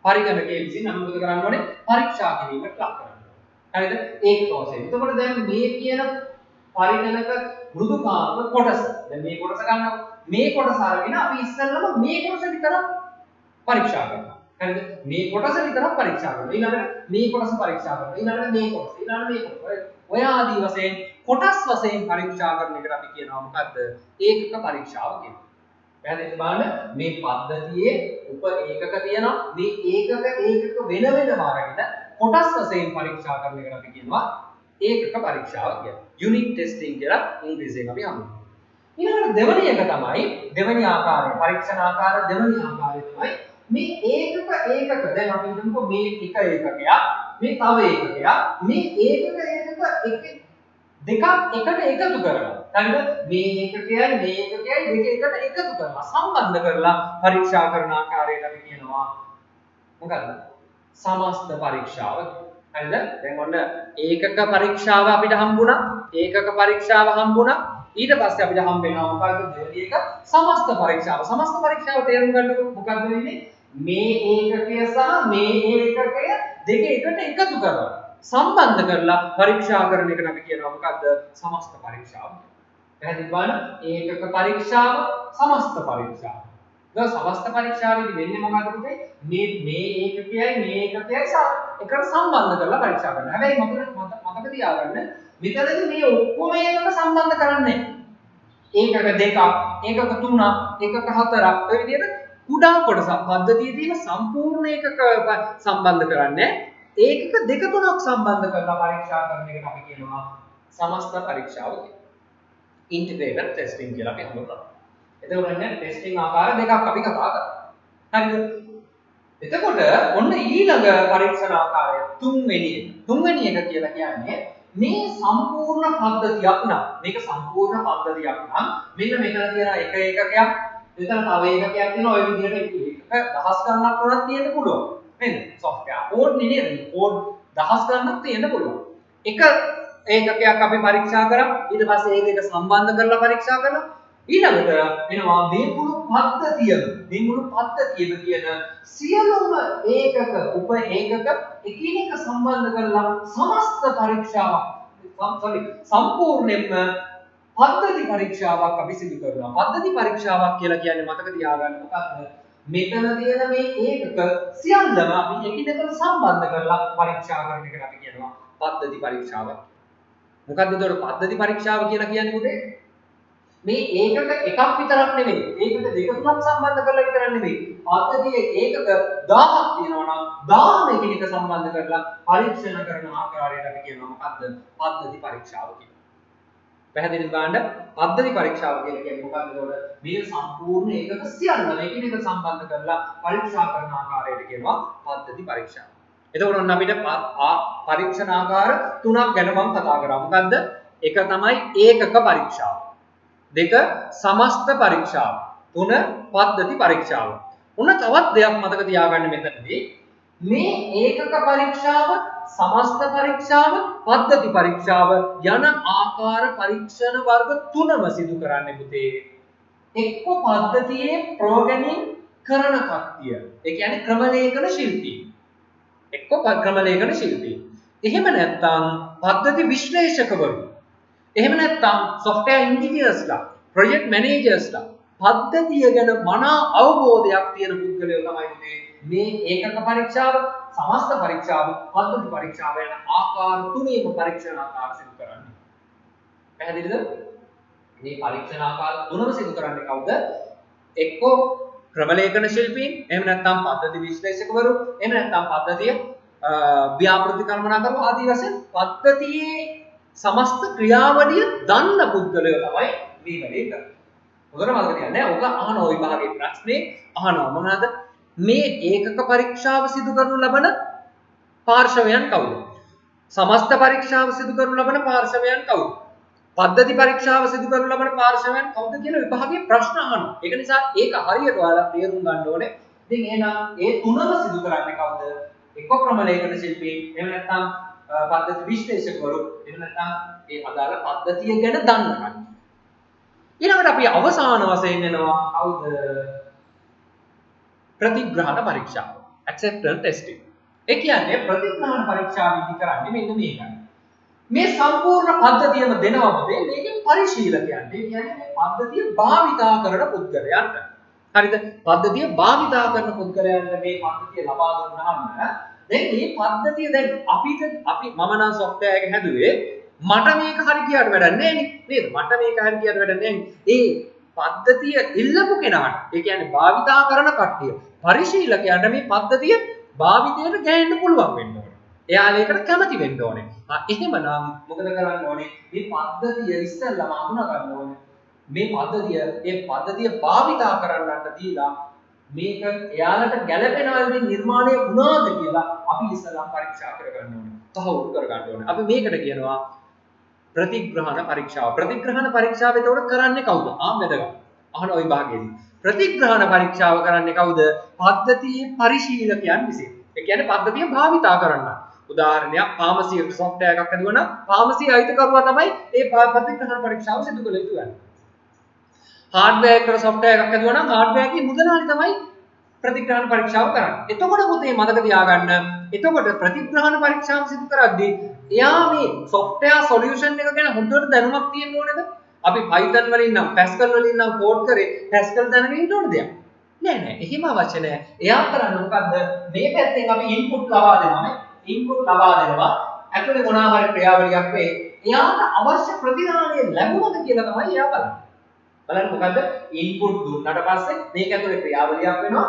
පරිගණකයේ විසින් අපි මොකද කරන්න ඕනේ? පරීක්ෂා කිරීමට ලක් කරන්න ඕනේ. හරිද? ඒකක වශයෙන්. එතකොට දැන් මේ කියන පරිගණක මෘදුකාංග කොටස. දැන් මේ කොටස ගන්නවා. මේ කොටස අරගෙන අපි ඉස්සෙල්ලම මේ කොටස විතරක් පරීක්ෂා කරනවා. හරිද? මේ කොටස විතරක් පරීක්ෂා කරනවා. ඊළඟට මේ කොටස පරීක්ෂා කරනවා. ඊළඟට මේ කොටස. ඊළඟට මේ කොටස. ඔය ආදී වශයෙන් කොටස් වශයෙන් පරීක්ෂා කරන එකට අපි කියනවා මොකද්ද? ඒකක පරීක්ෂාව කියනවා. පැහැදිලිද බලන්න? මේ පද්ධතියේ උප ඒකක තියෙනවා. මේ ඒකක වෙන වෙනම අරගෙන කොටස් වශයෙන් පරීක්ෂා කරන එකට අපි කියනවා ඒකක පරීක්ෂාව කියලා. යුනිට් ටෙස්ටිං කියලා ඉංග්‍රීසියෙන් අපි හඳුන්වනවා. ඊළඟට දෙවෙනි එක තමයි දෙවෙනි ආකාරය පරීක්ෂණ ආකාර දෙවෙනි ආකාරය තමයි මේ ඒකක දැන් අපි හිතමුකෝ මේ එක ඒකකයක් මේ තව ඒකකයක් මේ ඒකක දෙකක් එකට එකතු කරලා හරිද මේ ඒකකයයි මේ ඒකකයයි දෙක එකට එකතු කරලා සම්බන්ධ කරලා පරීක්ෂා කරන ආකාරයට අපි කියනවා මොකක්ද සමස්ත පරීක්ෂාව හරිද දැන් ඔන්න ඒකක පරීක්ෂාව අපිට හම්බුණා ඒකක පරීක්ෂාව හම්බුණා ඊට පස්සේ අපිට හම්බ වෙනවා මොකක්ද දෙවෙනි එක සමස්ත පරීක්ෂාව. සමස්ත පරීක්ෂාව තේරුම් ගන්නකො මොකක්ද වෙන්නේ? මේ ඒකකය සහ මේ ඒකකය දෙක එකට එකතු කරලා සම්බන්ධ කරලා පරීක්ෂා කරන එකට අපි කියනවා මොකක්ද? සමස්ත පරීක්ෂාව. පැහැදිලි බලන්න ඒකක පරීක්ෂාව සමස්ත පරීක්ෂාව. දැන් සමස්ත පරීක්ෂාවේදී වෙන්නේ මොකක්ද පුතේ? මේ ඒකකයයි මේ ඒකකයයි එකට සම්බන්ධ කරලා පරීක්ෂා කරනවා. හැබැයි මතක තියාගන්න මෙතනදී මේ ඔක්කොම ඒකක සම්බන්ධ කරන්නේ ඒකක දෙකක් ඒකක තුනක් ඒකක හතරක් ඔය විදිහට කුඩා කොටසක් පද්ධතියේ තියෙන සම්පූර්ණ ඒකක සම්බන්ධ කරන්නේ ඒකක දෙක තුනක් සම්බන්ධ කරලා පරීක්ෂා කරන එකට අපි කියනවා සමස්ත පරීක්ෂාව කියලා. ඉන්ටිග්‍රේටඩ් ටෙස්ටිං කියලා අපි හඳුන්වනවා. එතකොට මෙන්න ටෙස්ටිං ආකාර දෙකක් අපි කතා කරා. හරිද? එතකොට ඔන්න ඊළඟ පරීක්ෂණ ආකාරය තුන්වෙනි එක. තුන්වෙනි එක කියලා කියන්නේ මේ සම්පූර්ණ පද්ධතියක් නම් මේක සම්පූර්ණ පද්ධතියක් නම් මෙන්න මෙතන තියෙන එක ඒකකයක් මෙතන තව ඒකකයක් තියෙනවා ඔය විදිහට එක දහස් ගණනක් වුණත් තියෙන්න පුළුවන්. නේද? software code නේ නේද? code දහස් ගණනක් තියෙන්න පුළුවන්. එක ඒකකයක් අපි පරීක්ෂා කරා ඊට පස්සේ ඒ දෙක සම්බන්ධ කරලා පරීක්ෂා කරනවා ඊළඟට වෙනවා මේ මුළු පද්ධතියම කියන සියලුම ඒකක උප ඒකක එකිනෙක සම්බන්ධ කරලා සමස්ත පරීක්ෂාවක් සම්පූර්ණයෙන්ම පද්ධති පරීක්ෂාවක් අපි සිදු කරනවා. පද්ධති පරීක්ෂාවක් කියලා කියන්නේ මතක තියාගන්න මොකක්ද? මෙතන තියෙන මේ ඒකක සියල්ලම අපි එකිනෙකට සම්බන්ධ කරලා පරීක්ෂා කරන එකට අපි කියනවා පද්ධති පරීක්ෂාවක්. මොකක්ද ඒතකොට පද්ධති පරීක්ෂාව කියලා කියන්නේ මොකද? මේ ඒකක එකක් විතරක් නෙමෙයි. ඒකක දෙක තුනක් සම්බන්ධ කරලා විතරක් නෙමෙයි. පද්ධතියේ ඒකක 1000ක් තියෙනවා නම් 1000ම එකිනෙක සම්බන්ධ කරලා පරීක්ෂණ කරන ආකාරයට අපි කියනවා මොකක්ද? පද්ධති පරීක්ෂාව කියලා. පැහැදිලිද බලන්න? පද්ධති පරීක්ෂාව කියලා කියන්නේ මොකක්ද? ඒතකොට මේ සම්පූර්ණ ඒකක සියල්ලම එකිනෙක සම්බන්ධ කරලා පරීක්ෂා කරන ආකාරයට කියනවා පද්ධති පරීක්ෂාව. එතකොට ඔන්න අපිට පරීක්ෂණ ආකාර තුනක් ගැන මම කතා කරා. මොකද්ද? එක තමයි ඒකක පරීක්ෂාව. දෙක සමස්ත පරීක්ෂාව. තුන පද්ධති පරීක්ෂාව. උන තවත් දෙයක් මතක තියාගන්න මෙතනදී මේ ඒකක පරීක්ෂාව, සමස්ත පරීක්ෂාව, පද්ධති පරීක්ෂාව යන ආකාර පරීක්ෂණ වර්ග තුනම සිදු කරන්නේ පුතේ එක්ක පද්ධතියේ ප්‍රෝග්‍රෑමින් කරන කට්ටිය. ඒ කියන්නේ ක්‍රමලේඛන ශිල්පී. එක්ක ක්‍රමලේඛන ශිල්පී. එහෙම නැත්නම් පද්ධති විශ්ලේෂකවරු. එහෙම නැත්නම් software engineersලා, project managersලා පද්ධතිය ගැන මනා අවබෝධයක් තියෙන පුද්ගලයෝ තමයි මේ ඒකක පරීක්ෂාව, සමස්ත පරීක්ෂාව, පද්ධති පරීක්ෂාව යන ආකාර තුනේම පරීක්ෂණ ආකාර සිදු කරන්නේ. පැහැදිලිද? මේ පරීක්ෂණ ආකාර තුනම සිදු කරන්නේ කවුද? එක්කෝ ක්‍රමලේඛන ශිල්පීන්, එහෙම නැත්නම් පද්ධති විශ්ලේෂකවරු, එහෙම නැත්නම් පද්ධතිය ව්‍යාපෘති කල්පනාකරු ආදී වශයෙන් පද්ධතියේ සමස්ත ක්‍රියාවලිය දන්න පුද්ගලයෝ තමයි මේ වැඩේ කරන්නේ. හොඳට මතක තියාගන්න. ඔක අහන ওই විභාගයේ ප්‍රශ්නේ අහනවා මොනවාද? මේ ඒකක පරීක්ෂාව සිදු කරනු ලබන පාර්ශවයන් කවුද? සමස්ත පරීක්ෂාව සිදු කරනු ලබන පාර්ශවයන් කවුද? පද්ධති පරීක්ෂාව සිදු කරනු ලබන පාර්ශවයන් කවුද කියලා විභාගයේ ප්‍රශ්න අහනවා. ඒක නිසා ඒක හරියට ඔයාලා තේරුම් ගන්න ඕනේ. ඉතින් එහෙනම් ඒ තුනම සිදු කරන්නේ කවුද? එක්ක ක්‍රමලේඛන ශිල්පී, එහෙම නැත්නම් පද්ධති විශ්ලේෂකවරු, එහෙම නැත්නම් ඒ අදාළ පද්ධතිය ගැන දන්න කට්ටිය. ඊළඟට අපි අවසාන වශයෙන් එනවා කවුද? ප්‍රතිග්‍රහණ පරීක්ෂාව. acceptance testing. ඒ කියන්නේ ප්‍රතිග්‍රහණ පරීක්ෂාවේදී කරන්නේ මෙන්න මේකයි. මේ සම්පූර්ණ පද්ධතියම දෙනවා මොකද? මේකේ පරිශීලකයන්. ඒ කියන්නේ මේ පද්ධතිය භාවිතා කරන පුද්ගලයන්ට. හරිද? පද්ධතිය භාවිතා කරන පුද්ගලයන්ට මේ පද්ධතිය ලබා දුන්නාම දැන් මේ පද්ධතිය දැන් අපි මම නම් software එක හැදුවේ මට මේක හරි කියාට වැඩක් නැහැ නේද? මට මේක හරි කියාට වැඩක් නැහැ. ඒ පද්ධතිය ඉල්ලපු කෙනාට, ඒ කියන්නේ භාවිතා කරන කට්ටිය, පරිශීලකයන්ට මේ පද්ධතිය භාවිතයට ගෑන්න පුළුවන් වෙන්න ඕනේ. එයාලා ඒකට කැමති වෙන්න ඕනේ. එහෙමනම් මොකද කරන්න ඕනේ? මේ පද්ධතිය ඉස්සෙල්ලාම හඳුනා ගන්න ඕනේ. මේ පද්ධතිය භාවිතා කරන්නට දීලා මේක එයාලට ගැළපෙන විදිහට නිර්මාණය වුණාද කියලා අපි ඉස්සෙල්ලා පරීක්ෂා කරගන්න ඕනේ. තහවුරු කරගන්න ඕනේ. අපි මේකට කියනවා ප්‍රතිග්‍රහණ පරීක්ෂාව. ප්‍රතිග්‍රහණ පරීක්ෂාව එතකොට කරන්නේ කවුද? වැදගත්. අහන ওই භාගයේදී. ප්‍රතිග්‍රහණ පරීක්ෂාව කරන්නේ කවුද? පද්ධතියේ පරිශීලකයන් විසින්. ඒ කියන්නේ පද්ධතිය භාවිතා කරන්න. උදාහරණයක් ෆාමසි software එකක් හදුවා නම් ෆාමසි අයිතිකරුවා තමයි ඒ ප්‍රතිග්‍රහණ පරීක්ෂාව සිදු කළ යුතු වෙන්නේ. hardware එකට software එකක් හදුවා නම් hardware එකේ මුදලාලි තමයි ප්‍රතිග්‍රහණ පරීක්ෂාව කරන්නේ. එතකොට පුතේ මතක තියාගන්න. එතකොට ප්‍රතිග්‍රහණ පරීක්ෂාව සිදු කරද්දී එයා මේ software solution එක ගැන හොඳට දැනුමක් තියෙන්න ඕනේද? අපි Python වලින් නම් Pascal වලින් නම් කෝඩ් කරේ Pascal දැනගෙන ඉන්න ඕනද? නෑ. එහෙම අවශ්‍ය නෑ. එයා කරන්නේ මොකද්ද? මේ පැත්තෙන් අපි input ලබා දෙනවා. input ලබා දෙනවා. ඇතුලේ මොනවා හරි ක්‍රියාවලියක් වේ. එයාට අවශ්‍ය ප්‍රතිදානය ලැබුණද කියලා තමයි එයා බලන්නේ. බලන්න මොකද්ද? input දුන්නාට පස්සේ මේක ඇතුලේ ක්‍රියාවලියක් වෙනවා.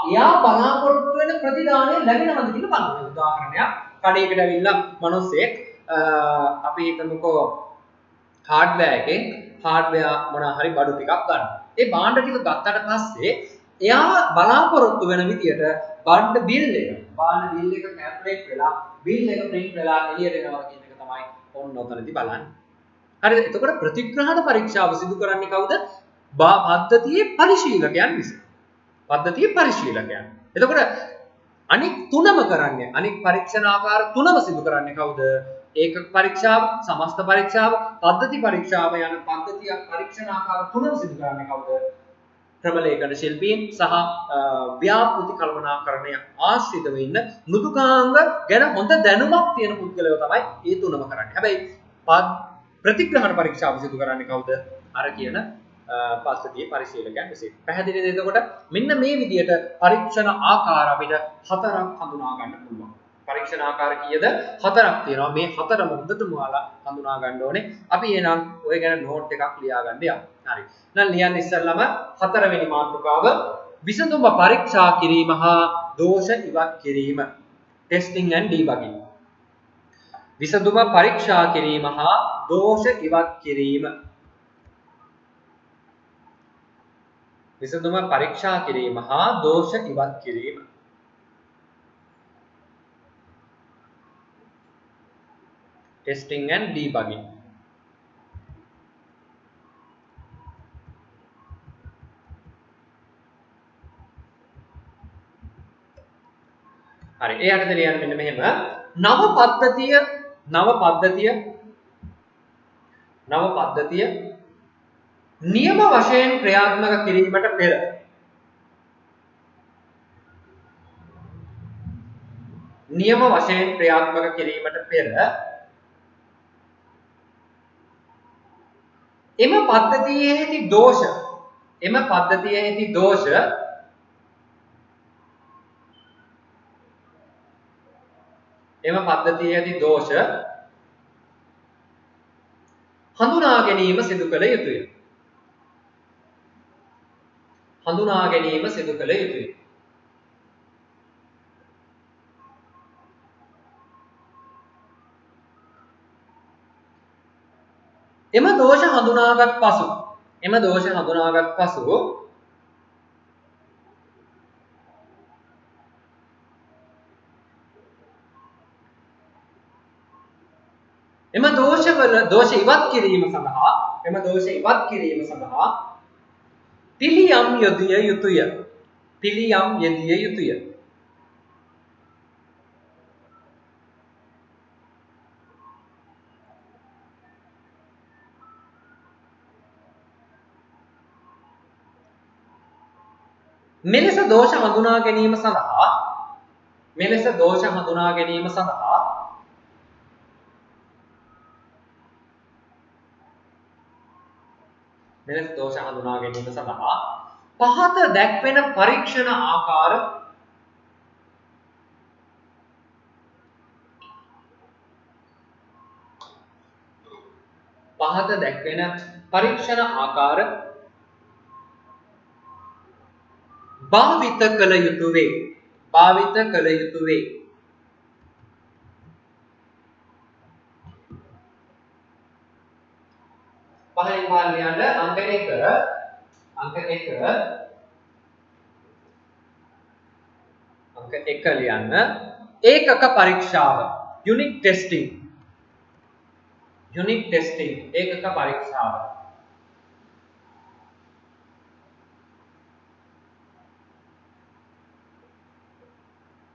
එයා බලාපොරොත්තු වෙන ප්‍රතිදානය ලැබෙනවද කියලා බලන්න. උදාහරණයක් කඩේකට ඇවිල්ලා මිනිස්සෙක් අපි හිතමුකෝ hardware එකෙන් හાඩ්වෙයා මොනවා හරි බඩු ටිකක් ගන්න. ඒ භාණ්ඩ ටික ගත්තට පස්සේ එයා බලාපොරොත්තු වෙන විදියට භාණ්ඩ බිල් එක කැල්කියුලේට් වෙලා බිල් එක print වෙලා එළියට එනවා කියන එක තමයි ඔන්න ඔතනදී බලන්නේ. හරිද? එතකොට ප්‍රතිග්‍රහණ පරීක්ෂාව සිදු කරන්නේ කවුද? පද්ධතියේ පරිශීලකයන් විසින්. පද්ධතියේ පරිශීලකයන්. එතකොට අනික් තුනම කරන්නේ අනික් පරීක්ෂණාකාර තුනම සිදු කරන්නේ කවුද? ඒකක පරීක්ෂාව, සමස්ත පරීක්ෂාව, පද්ධති පරීක්ෂාව යන පද්ධතිය පරීක්ෂණාකාර තුනම සිදු කරන්නේ කවුද? ක්‍රමලේඛන ශිල්පීන් සහ ව්‍යාපෘති කළමනාකරණය ආශ්‍රිතව ඉන්න මෘදුකාංග ගැන හොඳ දැනුමක් තියෙන පුද්ගලයෝ තමයි මේ තුනම කරන්නේ. හැබැයි ප්‍රතිග්‍රහණ පරීක්ෂාව සිදු කරන්නේ කවුද? අර කියන පද්ධතියේ පරිශීලකයන් විසින්. පැහැදිලිද? එතකොට මෙන්න මේ විදිහට පරීක්ෂණ ආකාර අපිට හතරක් හඳුනා ගන්න පුළුවන්. පරීක්ෂණ ආකාර කීයද? හතරක් තියෙනවා. මේ හතරම හොඳටම ඔයාලා හඳුනා ගන්න ඕනේ. අපි එහෙනම් ඔය ගැන නෝට් එකක් ලියා ගන්න යමු. හරි. දැන් ලියන්න ඉස්සෙල්ලම හතරවෙනි මාතෘකාව විසඳුම පරීක්ෂා කිරීම හා දෝෂ ඉවත් කිරීම. Testing and ඩීබගින්. විසඳුම පරීක්ෂා කිරීම හා දෝෂ ඉවත් කිරීම. විසඳුම පරීක්ෂා කිරීම හා දෝෂ ඉවත් කිරීම. Testing and debugging. හරි. ඒ යටතේ ලියන්න මෙන්න මෙහෙම නව පද්ධතිය නියම වශයෙන් ක්‍රියාත්මක කිරීමට පෙර එම පද්ධතියේදී දෝෂ හඳුනා ගැනීම සිදු කළ යුතුය. එම දෝෂ හඳුනාගත් පසු එම දෝෂ ඉවත් කිරීම සඳහා පිළියම් යෙදිය යුතුය. මෙලෙස දෝෂ හඳුනා ගැනීම සඳහා පහත දැක්වෙන පරීක්ෂණ ආකාර භාවිත කළ යුතු වේ. පහලින් පාඩම් ලියන්න අංක 1 ලියන්න ඒකක පරීක්ෂාව යුනිට් ටෙස්ටිං ඒකක පරීක්ෂාව.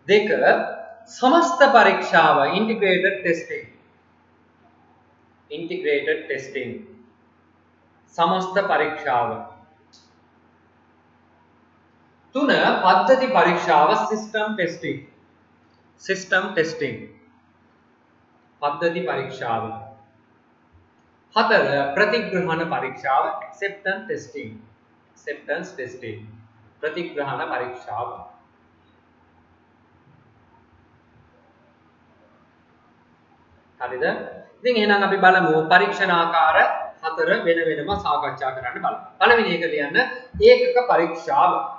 දෙක සමස්ත පරීක්ෂාව ඉන්ටිග්‍රේටඩ් ටෙස්ටිං සමස්ත පරීක්ෂාව. තුන පද්ධති පරීක්ෂාව සිස්ටම් ටෙස්ටිං පද්ධති පරීක්ෂාව. හතර ප්‍රතිග්‍රහණ පරීක්ෂාව ඇක්සෙප්ටන්ස් ටෙස්ටිං ප්‍රතිග්‍රහණ පරීක්ෂාව. හරිද? ඉතින් එහෙනම් අපි බලමු පරීක්ෂණාකාර හතර වෙන වෙනම සාකච්ඡා කරන්න බලමු. පළවෙනි එක ලියන්න ඒකක පරීක්ෂාව.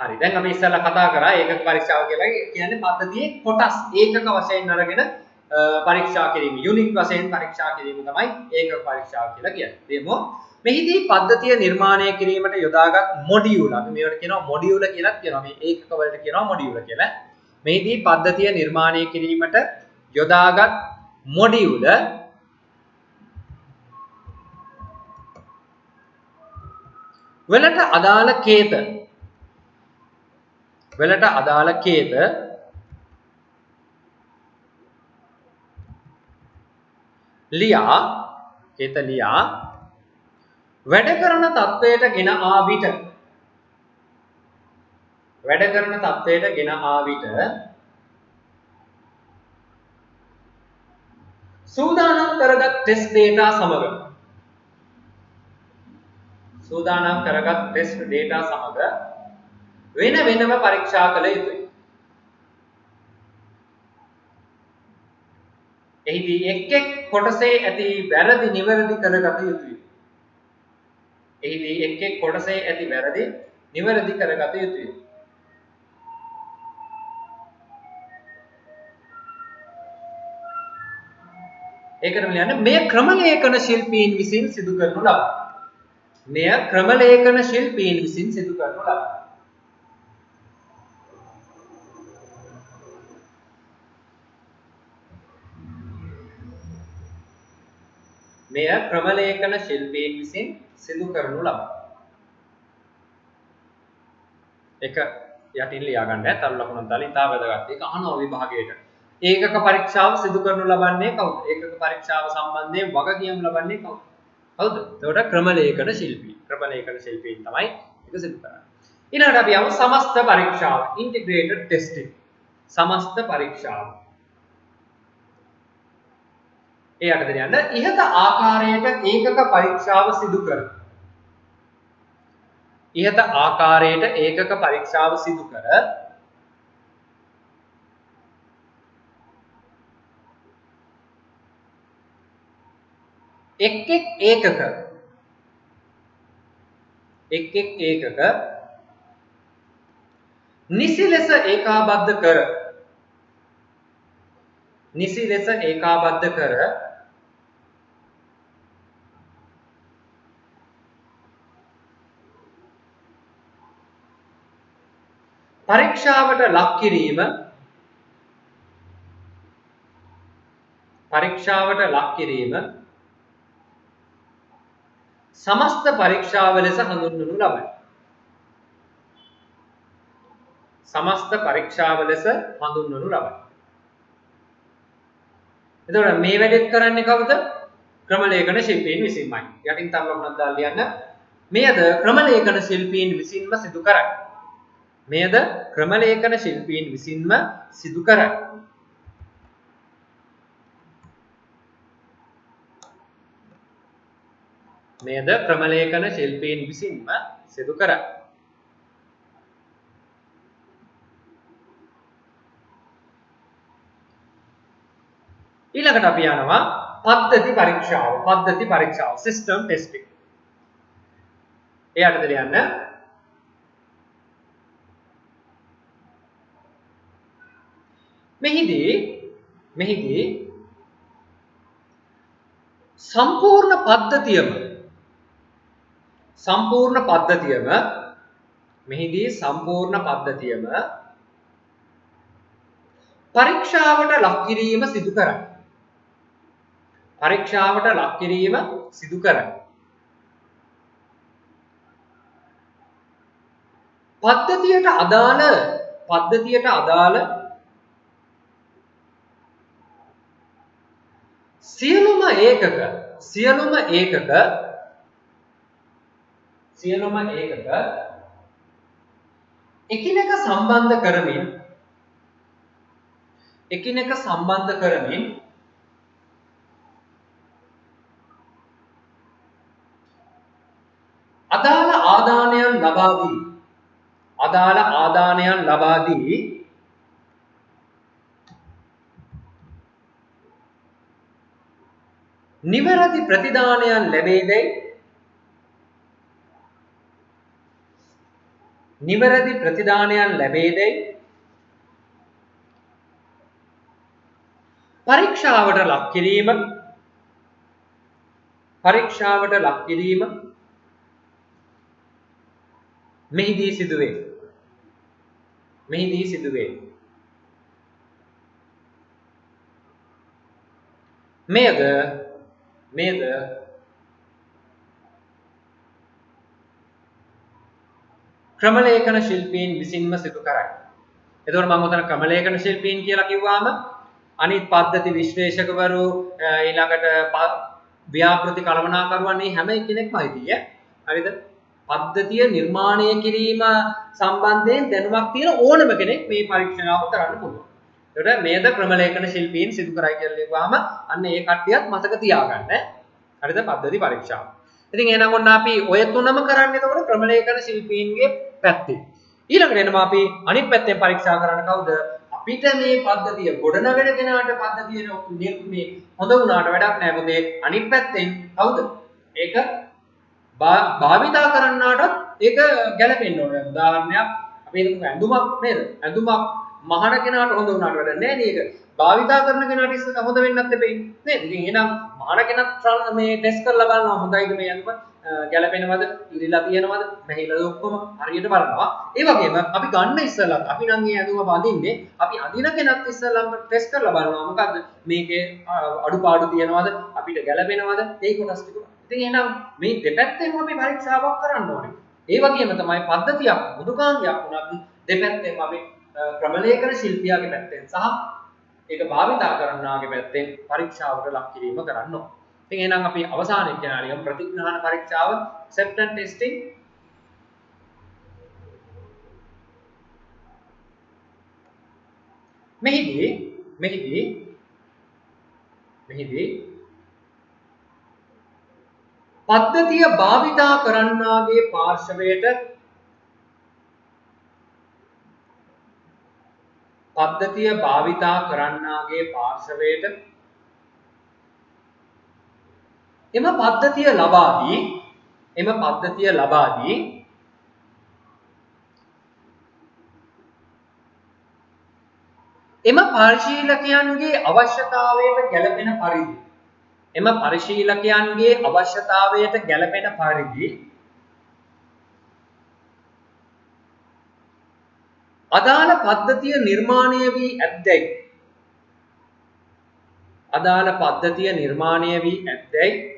හරි. දැන් අපි ඉස්සෙල්ලා කතා කරා ඒකක පරීක්ෂාව කියලා කියන්නේ පද්ධතියේ කොටස් ඒකක වශයෙන් අරගෙන පරීක්ෂා කිරීම. යුනිට් වශයෙන් පරීක්ෂා කිරීම තමයි ඒකක පරීක්ෂාව කියලා කියන්නේ. දෙමු. මෙහිදී පද්ධතිය නිර්මාණය කිරීමට යොදාගත් මොඩියුල. අපි මේවට කියනවා මොඩියුල කියලා කියනවා. මේ ඒකක වලට කියනවා මොඩියුල කියලා. මෙහිදී පද්ධතිය නිර්මාණය කිරීමට යොදාගත් මොඩියුල වලට අදාළ කේත ලියා වැඩ කරන තත්වයට ගෙන ආ විට සූදානම් කරගත් ටෙස්ට් ඩේටා සමග වෙන වෙනම පරීක්ෂා කළ යුතුයි. එහිදී එක් කොටසේ ඇති වැරදි නිවැරදි කරගත යුතුයි. ඒකටම ලියන්න මෙය ක්‍රමලේඛන ශිල්පීන් විසින් සිදු කරනු ලබයි. එක යටින් ලියා ගන්න තරු ලකුණක් දාලා ඉතා වැදගත්. ඒක අහනවා විභාගයට. ඒකක පරීක්ෂාව සිදු කරනු ලබන්නේ කවුද? ඒකක පරීක්ෂාව සම්බන්ධයෙන් වගකීම් ලබන්නේ කවුද? හවුද? එතකොට ක්‍රමලේඛන ශිල්පී. තමයි ඒක සිදු කරන්නේ. ඊළඟට අපි යමු සමස්ත පරීක්ෂාව. Integrated testing. සමස්ත පරීක්ෂාව. ඒ යටතේ යන්න ඉහත ආකාරයට ඒකක පරීක්ෂාව සිදු කර. එක් ඒකක නිසි ලෙස ඒකාබද්ධ කර පරීක්ෂාවට ලක් කිරීම සමස්ත පරීක්ෂාව ලෙස හඳුන්වනු ලබයි. එතකොට මේ වැඩේත් කරන්නේ කවුද? ක්‍රමලේඛන ශිල්පීන් විසින්මයි. යටින් තව ලකුණක් දාලා ලියන්න. මෙයද ක්‍රමලේඛන ශිල්පීන් විසින්ම සිදු කරයි. ඊළඟට අපි යනවා පද්ධති පරීක්ෂාව සිස්ටම් ටෙස්ටිං. එයාට දෙන්න මෙහිදී සම්පූර්ණ පද්ධතියම පරීක්ෂාවට ලක් කිරීම සිදු කරයි. පද්ධතියට අදාළ සියලුම ඒකක එකිනෙක සම්බන්ධ කරමින් අදාළ ආදානයන් ලබා දී නිවැරදි ප්‍රතිදානයන් ලැබේදැයි නිවැරදි ප්‍රතිදානයන් ලැබේදයි පරීක්ෂාවට ලක් කිරීම මෙහිදී සිදුවේ. මෙයද ක්‍රමලේඛන ශිල්පීන් විසින්ම සිදු කරයි. එතකොට මම උතන ක්‍රමලේඛන ශිල්පීන් කියලා කිව්වාම අනිත් පද්ධති විශ්ලේෂකවරු ඊළඟට ව්‍යාපෘති කළමනාකරුවන් මේ හැම කෙනෙක්ම අයිතියි. හරිද? පද්ධතිය නිර්මාණය කිරීම සම්බන්ධයෙන් දැනුමක් තියෙන ඕනම කෙනෙක් මේ පරීක්ෂණාව කරන්න පුළුවන්. ඒකට මේද ක්‍රමලේඛන ශිල්පීන් සිදු කරයි කියලා ලියුවාම අන්න ඒ කට්ටියත් මතක තියාගන්න. හරිද? පද්ධති පරීක්ෂාව. ඉතින් එහෙනම් ඔන්න අපි ඔය තුනම කරන්නේ එතකොට ක්‍රමලේඛන ශිල්පීන්ගේ පැත්තේ. ඊළඟට එනවා අපි අනිත් පැත්තෙන් පරීක්ෂා කරන්න කවුද? අපිට මේ පද්ධතිය ගොඩනගෙන කෙනාට පද්ධතිය මේ හොඳ වුණාට වැඩක් නැහැ. මොකද අනිත් පැත්තෙන් කවුද? ඒක භාවිතා කරන්නාටත් ඒක ගැලපෙන්න ඕනේ. උදාහරණයක් අපි හිතමු ඇඳුමක් නේද? ඇඳුමක් මහන කෙනාට හොඳ වුණාට වැඩක් නැහැ නේද? භාවිතා කරන කෙනාට ඉස්සෙල්ල හොඳ වෙන්නත් එපෙයි නේද? ඉතින් එහෙනම් මහන කෙනත් මේ ටෙස්ට් කරලා බලනවා හොඳයිද මේ ඇඳුම ගැලපෙනවද? ඉරිලා තියෙනවද? නැහිලාද ඔක්කොම හරියට බලනවා. ඒ වගේම අපි ගන්න ඉස්සෙල්ලත් අපි නම් මේ ඇඳුම බඳින්නේ අපි අඳින කෙනත් ඉස්සෙල්ලම ටෙස්ට් කරලා බලනවා. මොකද්ද මේකේ අඩුපාඩු තියෙනවද? අපිට ගැලපෙනවද? ඒ කොටස් ටික. ඉතින් එහෙනම් මේ දෙපැත්තෙන්ම අපි පරීක්ෂාවක් කරන්න ඕනේ. ඒ වගේම තමයි පද්ධතියක් මුදුකාංගයක් වුණත් දෙපැත්තෙන්ම අපි ක්‍රමලේඛන ශිල්පියාගේ පැත්තෙන් සහ ඒක භාවිතා කරන්නාගේ පැත්තෙන් පරීක්ෂාවට ලක් කිරීම කරන්න ඕනේ. ඉතින් එහෙනම් අපි අවසානයේ කියනවා ප්‍රතිග්‍රහණ පරීක්ෂාව acceptance testing මෙහිදී පද්ධතිය භාවිතා කරන්නාගේ පාර්ශවයට එම පද්ධතිය ලබා දී එම පරිශීලකයන්ගේ අවශ්‍යතාවයට ගැලපෙන පරිදි අදාළ පද්ධතිය නිර්මාණය වී ඇත්දැයි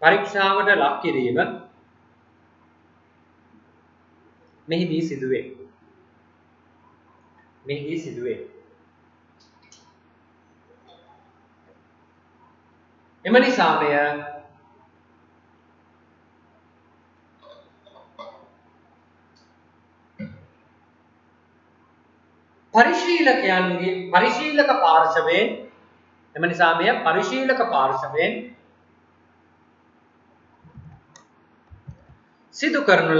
පරීක්ෂාවට ලක් කිරීම මෙහිදී සිදුවේ. එම නිසාමය පරිශීලක පාර්ශවයෙන් සිදු කරනු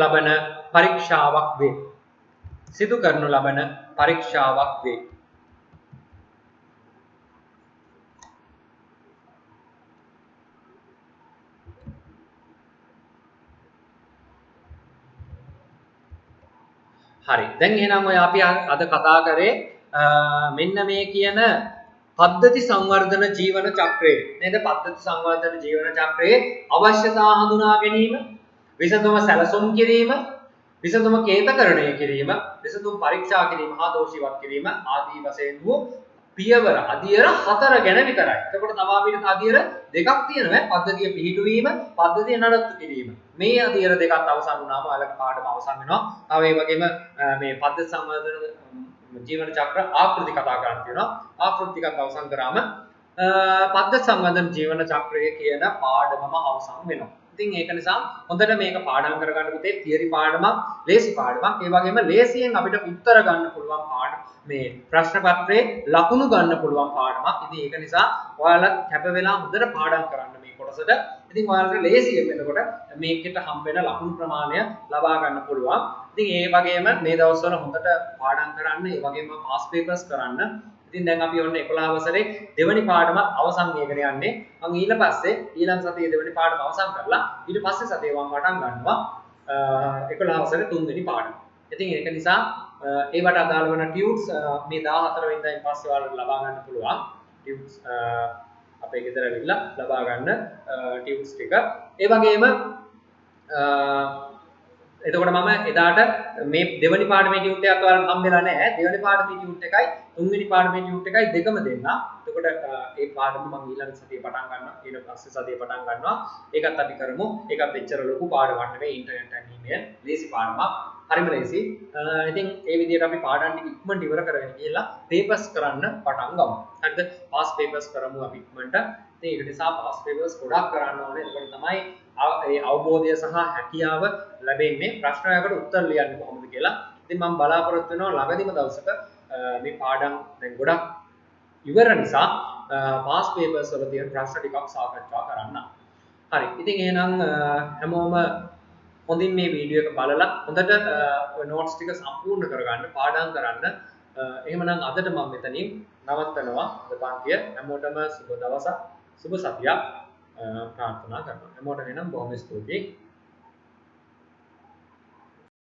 ලබන පරීක්ෂාවක් වේ. හරි. දැන් එහෙනම් ඔය අපි අද කතා කරේ මෙන්න මේ කියන පද්ධති සංවර්ධන ජීවන චක්‍රය නේද? පද්ධති සංවර්ධන ජීවන චක්‍රයේ අවශ්‍යතා හඳුනා ගැනීම, විසඳුම සැලසුම් කිරීම, විසඳුම කේතකරණය කිරීම, විසඳුම් පරීක්ෂා කිරීම හා දෝෂීවත් කිරීම ආදී වශයෙන් වූ පියවර අධියර 4 ගැන විතරයි. එතකොට තව අපිට අධියර දෙකක් තියෙනවා. පද්ධතිය පිහිටුවීම, පද්ධතිය නඩත්තු කිරීම. මේ අධියර දෙකත් අවසන් වුණාම ඔයාලගේ පාඩම අවසන් වෙනවා. තව ඒ වගේම මේ පද්ධති සංවර්ධන ජීවන චක්‍ර ආකෘති කතා කරන්න තියෙනවා. ආකෘති ටිකක් අවසන් කරාම පද්ධති සංවර්ධන ජීවන චක්‍රය කියන පාඩමම අවසන් වෙනවා. ඉතින් ඒක නිසා හොඳට මේක පාඩම් කරගන්න පුතේ තියරි පාඩමක්, ලේසි පාඩමක්. ඒ වගේම ලේසියෙන් අපිට උත්තර ගන්න පුළුවන් පාඩම. මේ ප්‍රශ්න පත්‍රයේ ලකුණු ගන්න පුළුවන් පාඩමක්. ඉතින් ඒක නිසා ඔයාලා කැප වෙලා හොඳට පාඩම් කරන්න මේ කොටසට. ඉතින් ඔයාලට ලේසියෙන් එතකොට මේකට හම්බ වෙන ලකුණු ප්‍රමාණය ලබා ගන්න පුළුවන්. ඉතින් ඒ වගේම මේ දවස්වල හොඳට පාඩම් කරන්න, ඒ වගේම පාස් පේපර්ස් කරන්න. ඉතින් දැන් අපි ඔන්න 11 වසරේ දෙවනි පාඩමත් අවසන් වේගෙන යන්නේ. මම ඊළඟ සතියේ දෙවනි පාඩම අවසන් කරලා ඊට පස්සේ සතියේ මම පටන් ගන්නවා 11 වසරේ තුන්වෙනි පාඩම. ඉතින් ඒක නිසා ඒවට අදාළ වෙන ටියුට්ස් මේ 14 වෙනිදායින් පස්සේ ඔයාලට ලබා ගන්න පුළුවන්. ටියුට්ස් අපේ ගෙදර ඇවිල්ලා ලබා ගන්න ටියුට්ස් ටික. ඒ වගේම එතකොට මම එදාට මේ දෙවනි පාඩමේ ටියුට් එකත් ඔයාලට හම්බෙලා නැහැ. දෙවනි පාඩමේ ටියුට් එකයි තුන්වෙනි පාඩමේ ටියුට් එකයි දෙකම දෙන්න. එතකොට ඒ පාඩම මම ඊළඟ සතියේ පටන් ගන්නවා. ඊට පස්සේ සතියේ පටන් ගන්නවා. ඒකත් අපි කරමු. ඒකත් එච්චර ලොකු පාඩමක් නෙවෙයි. ඉන්ටර්නෙට් and email ලේසි පාඩමක්. හරිම ලේසි. ඉතින් ඒ විදිහට අපි පාඩම් ටික ඉක්මනට ඉවර කරගෙන ගිහලා පේපර්ස් කරන්න පටන් ගමු. හරිද? පාස් පේපර්ස් කරමු අපි ඉක්මනට. ඉතින් ඒක නිසා පාස් පේපර්ස් ගොඩක් කරන්න ඕනේ. එතකොට තමයි ඒ අවබෝධය සහ හැකියාව ලැබෙන්නේ. ප්‍රශ්නයකට උත්තර ලියන්න කොහොමද කියලා. ඉතින් මම බලාපොරොත්තු වෙනවා ළඟදීම දවසක මේ පාඩම් දැන් ගොඩක් ඉවර නිසා පාස් පේපර්ස් වල තියෙන ප්‍රශ්න ටිකක් සාකච්ඡා කරන්න. හරි. ඉතින් එහෙනම් හැමෝම හොඳින් මේ වීඩියෝ එක බලලා හොඳට ඔය නෝට්ස් ටික සම්පූර්ණ කරගන්න පාඩම් කරන්න. එහෙමනම් අදට මම මෙතනින් නවත්තනවා. අද පන්තිය හැමෝටම සුබ දවසක් සුබ සතියක් ප්‍රාර්ථනා කරනවා. හැමෝටම එනම් බොහොම ස්තුතියි.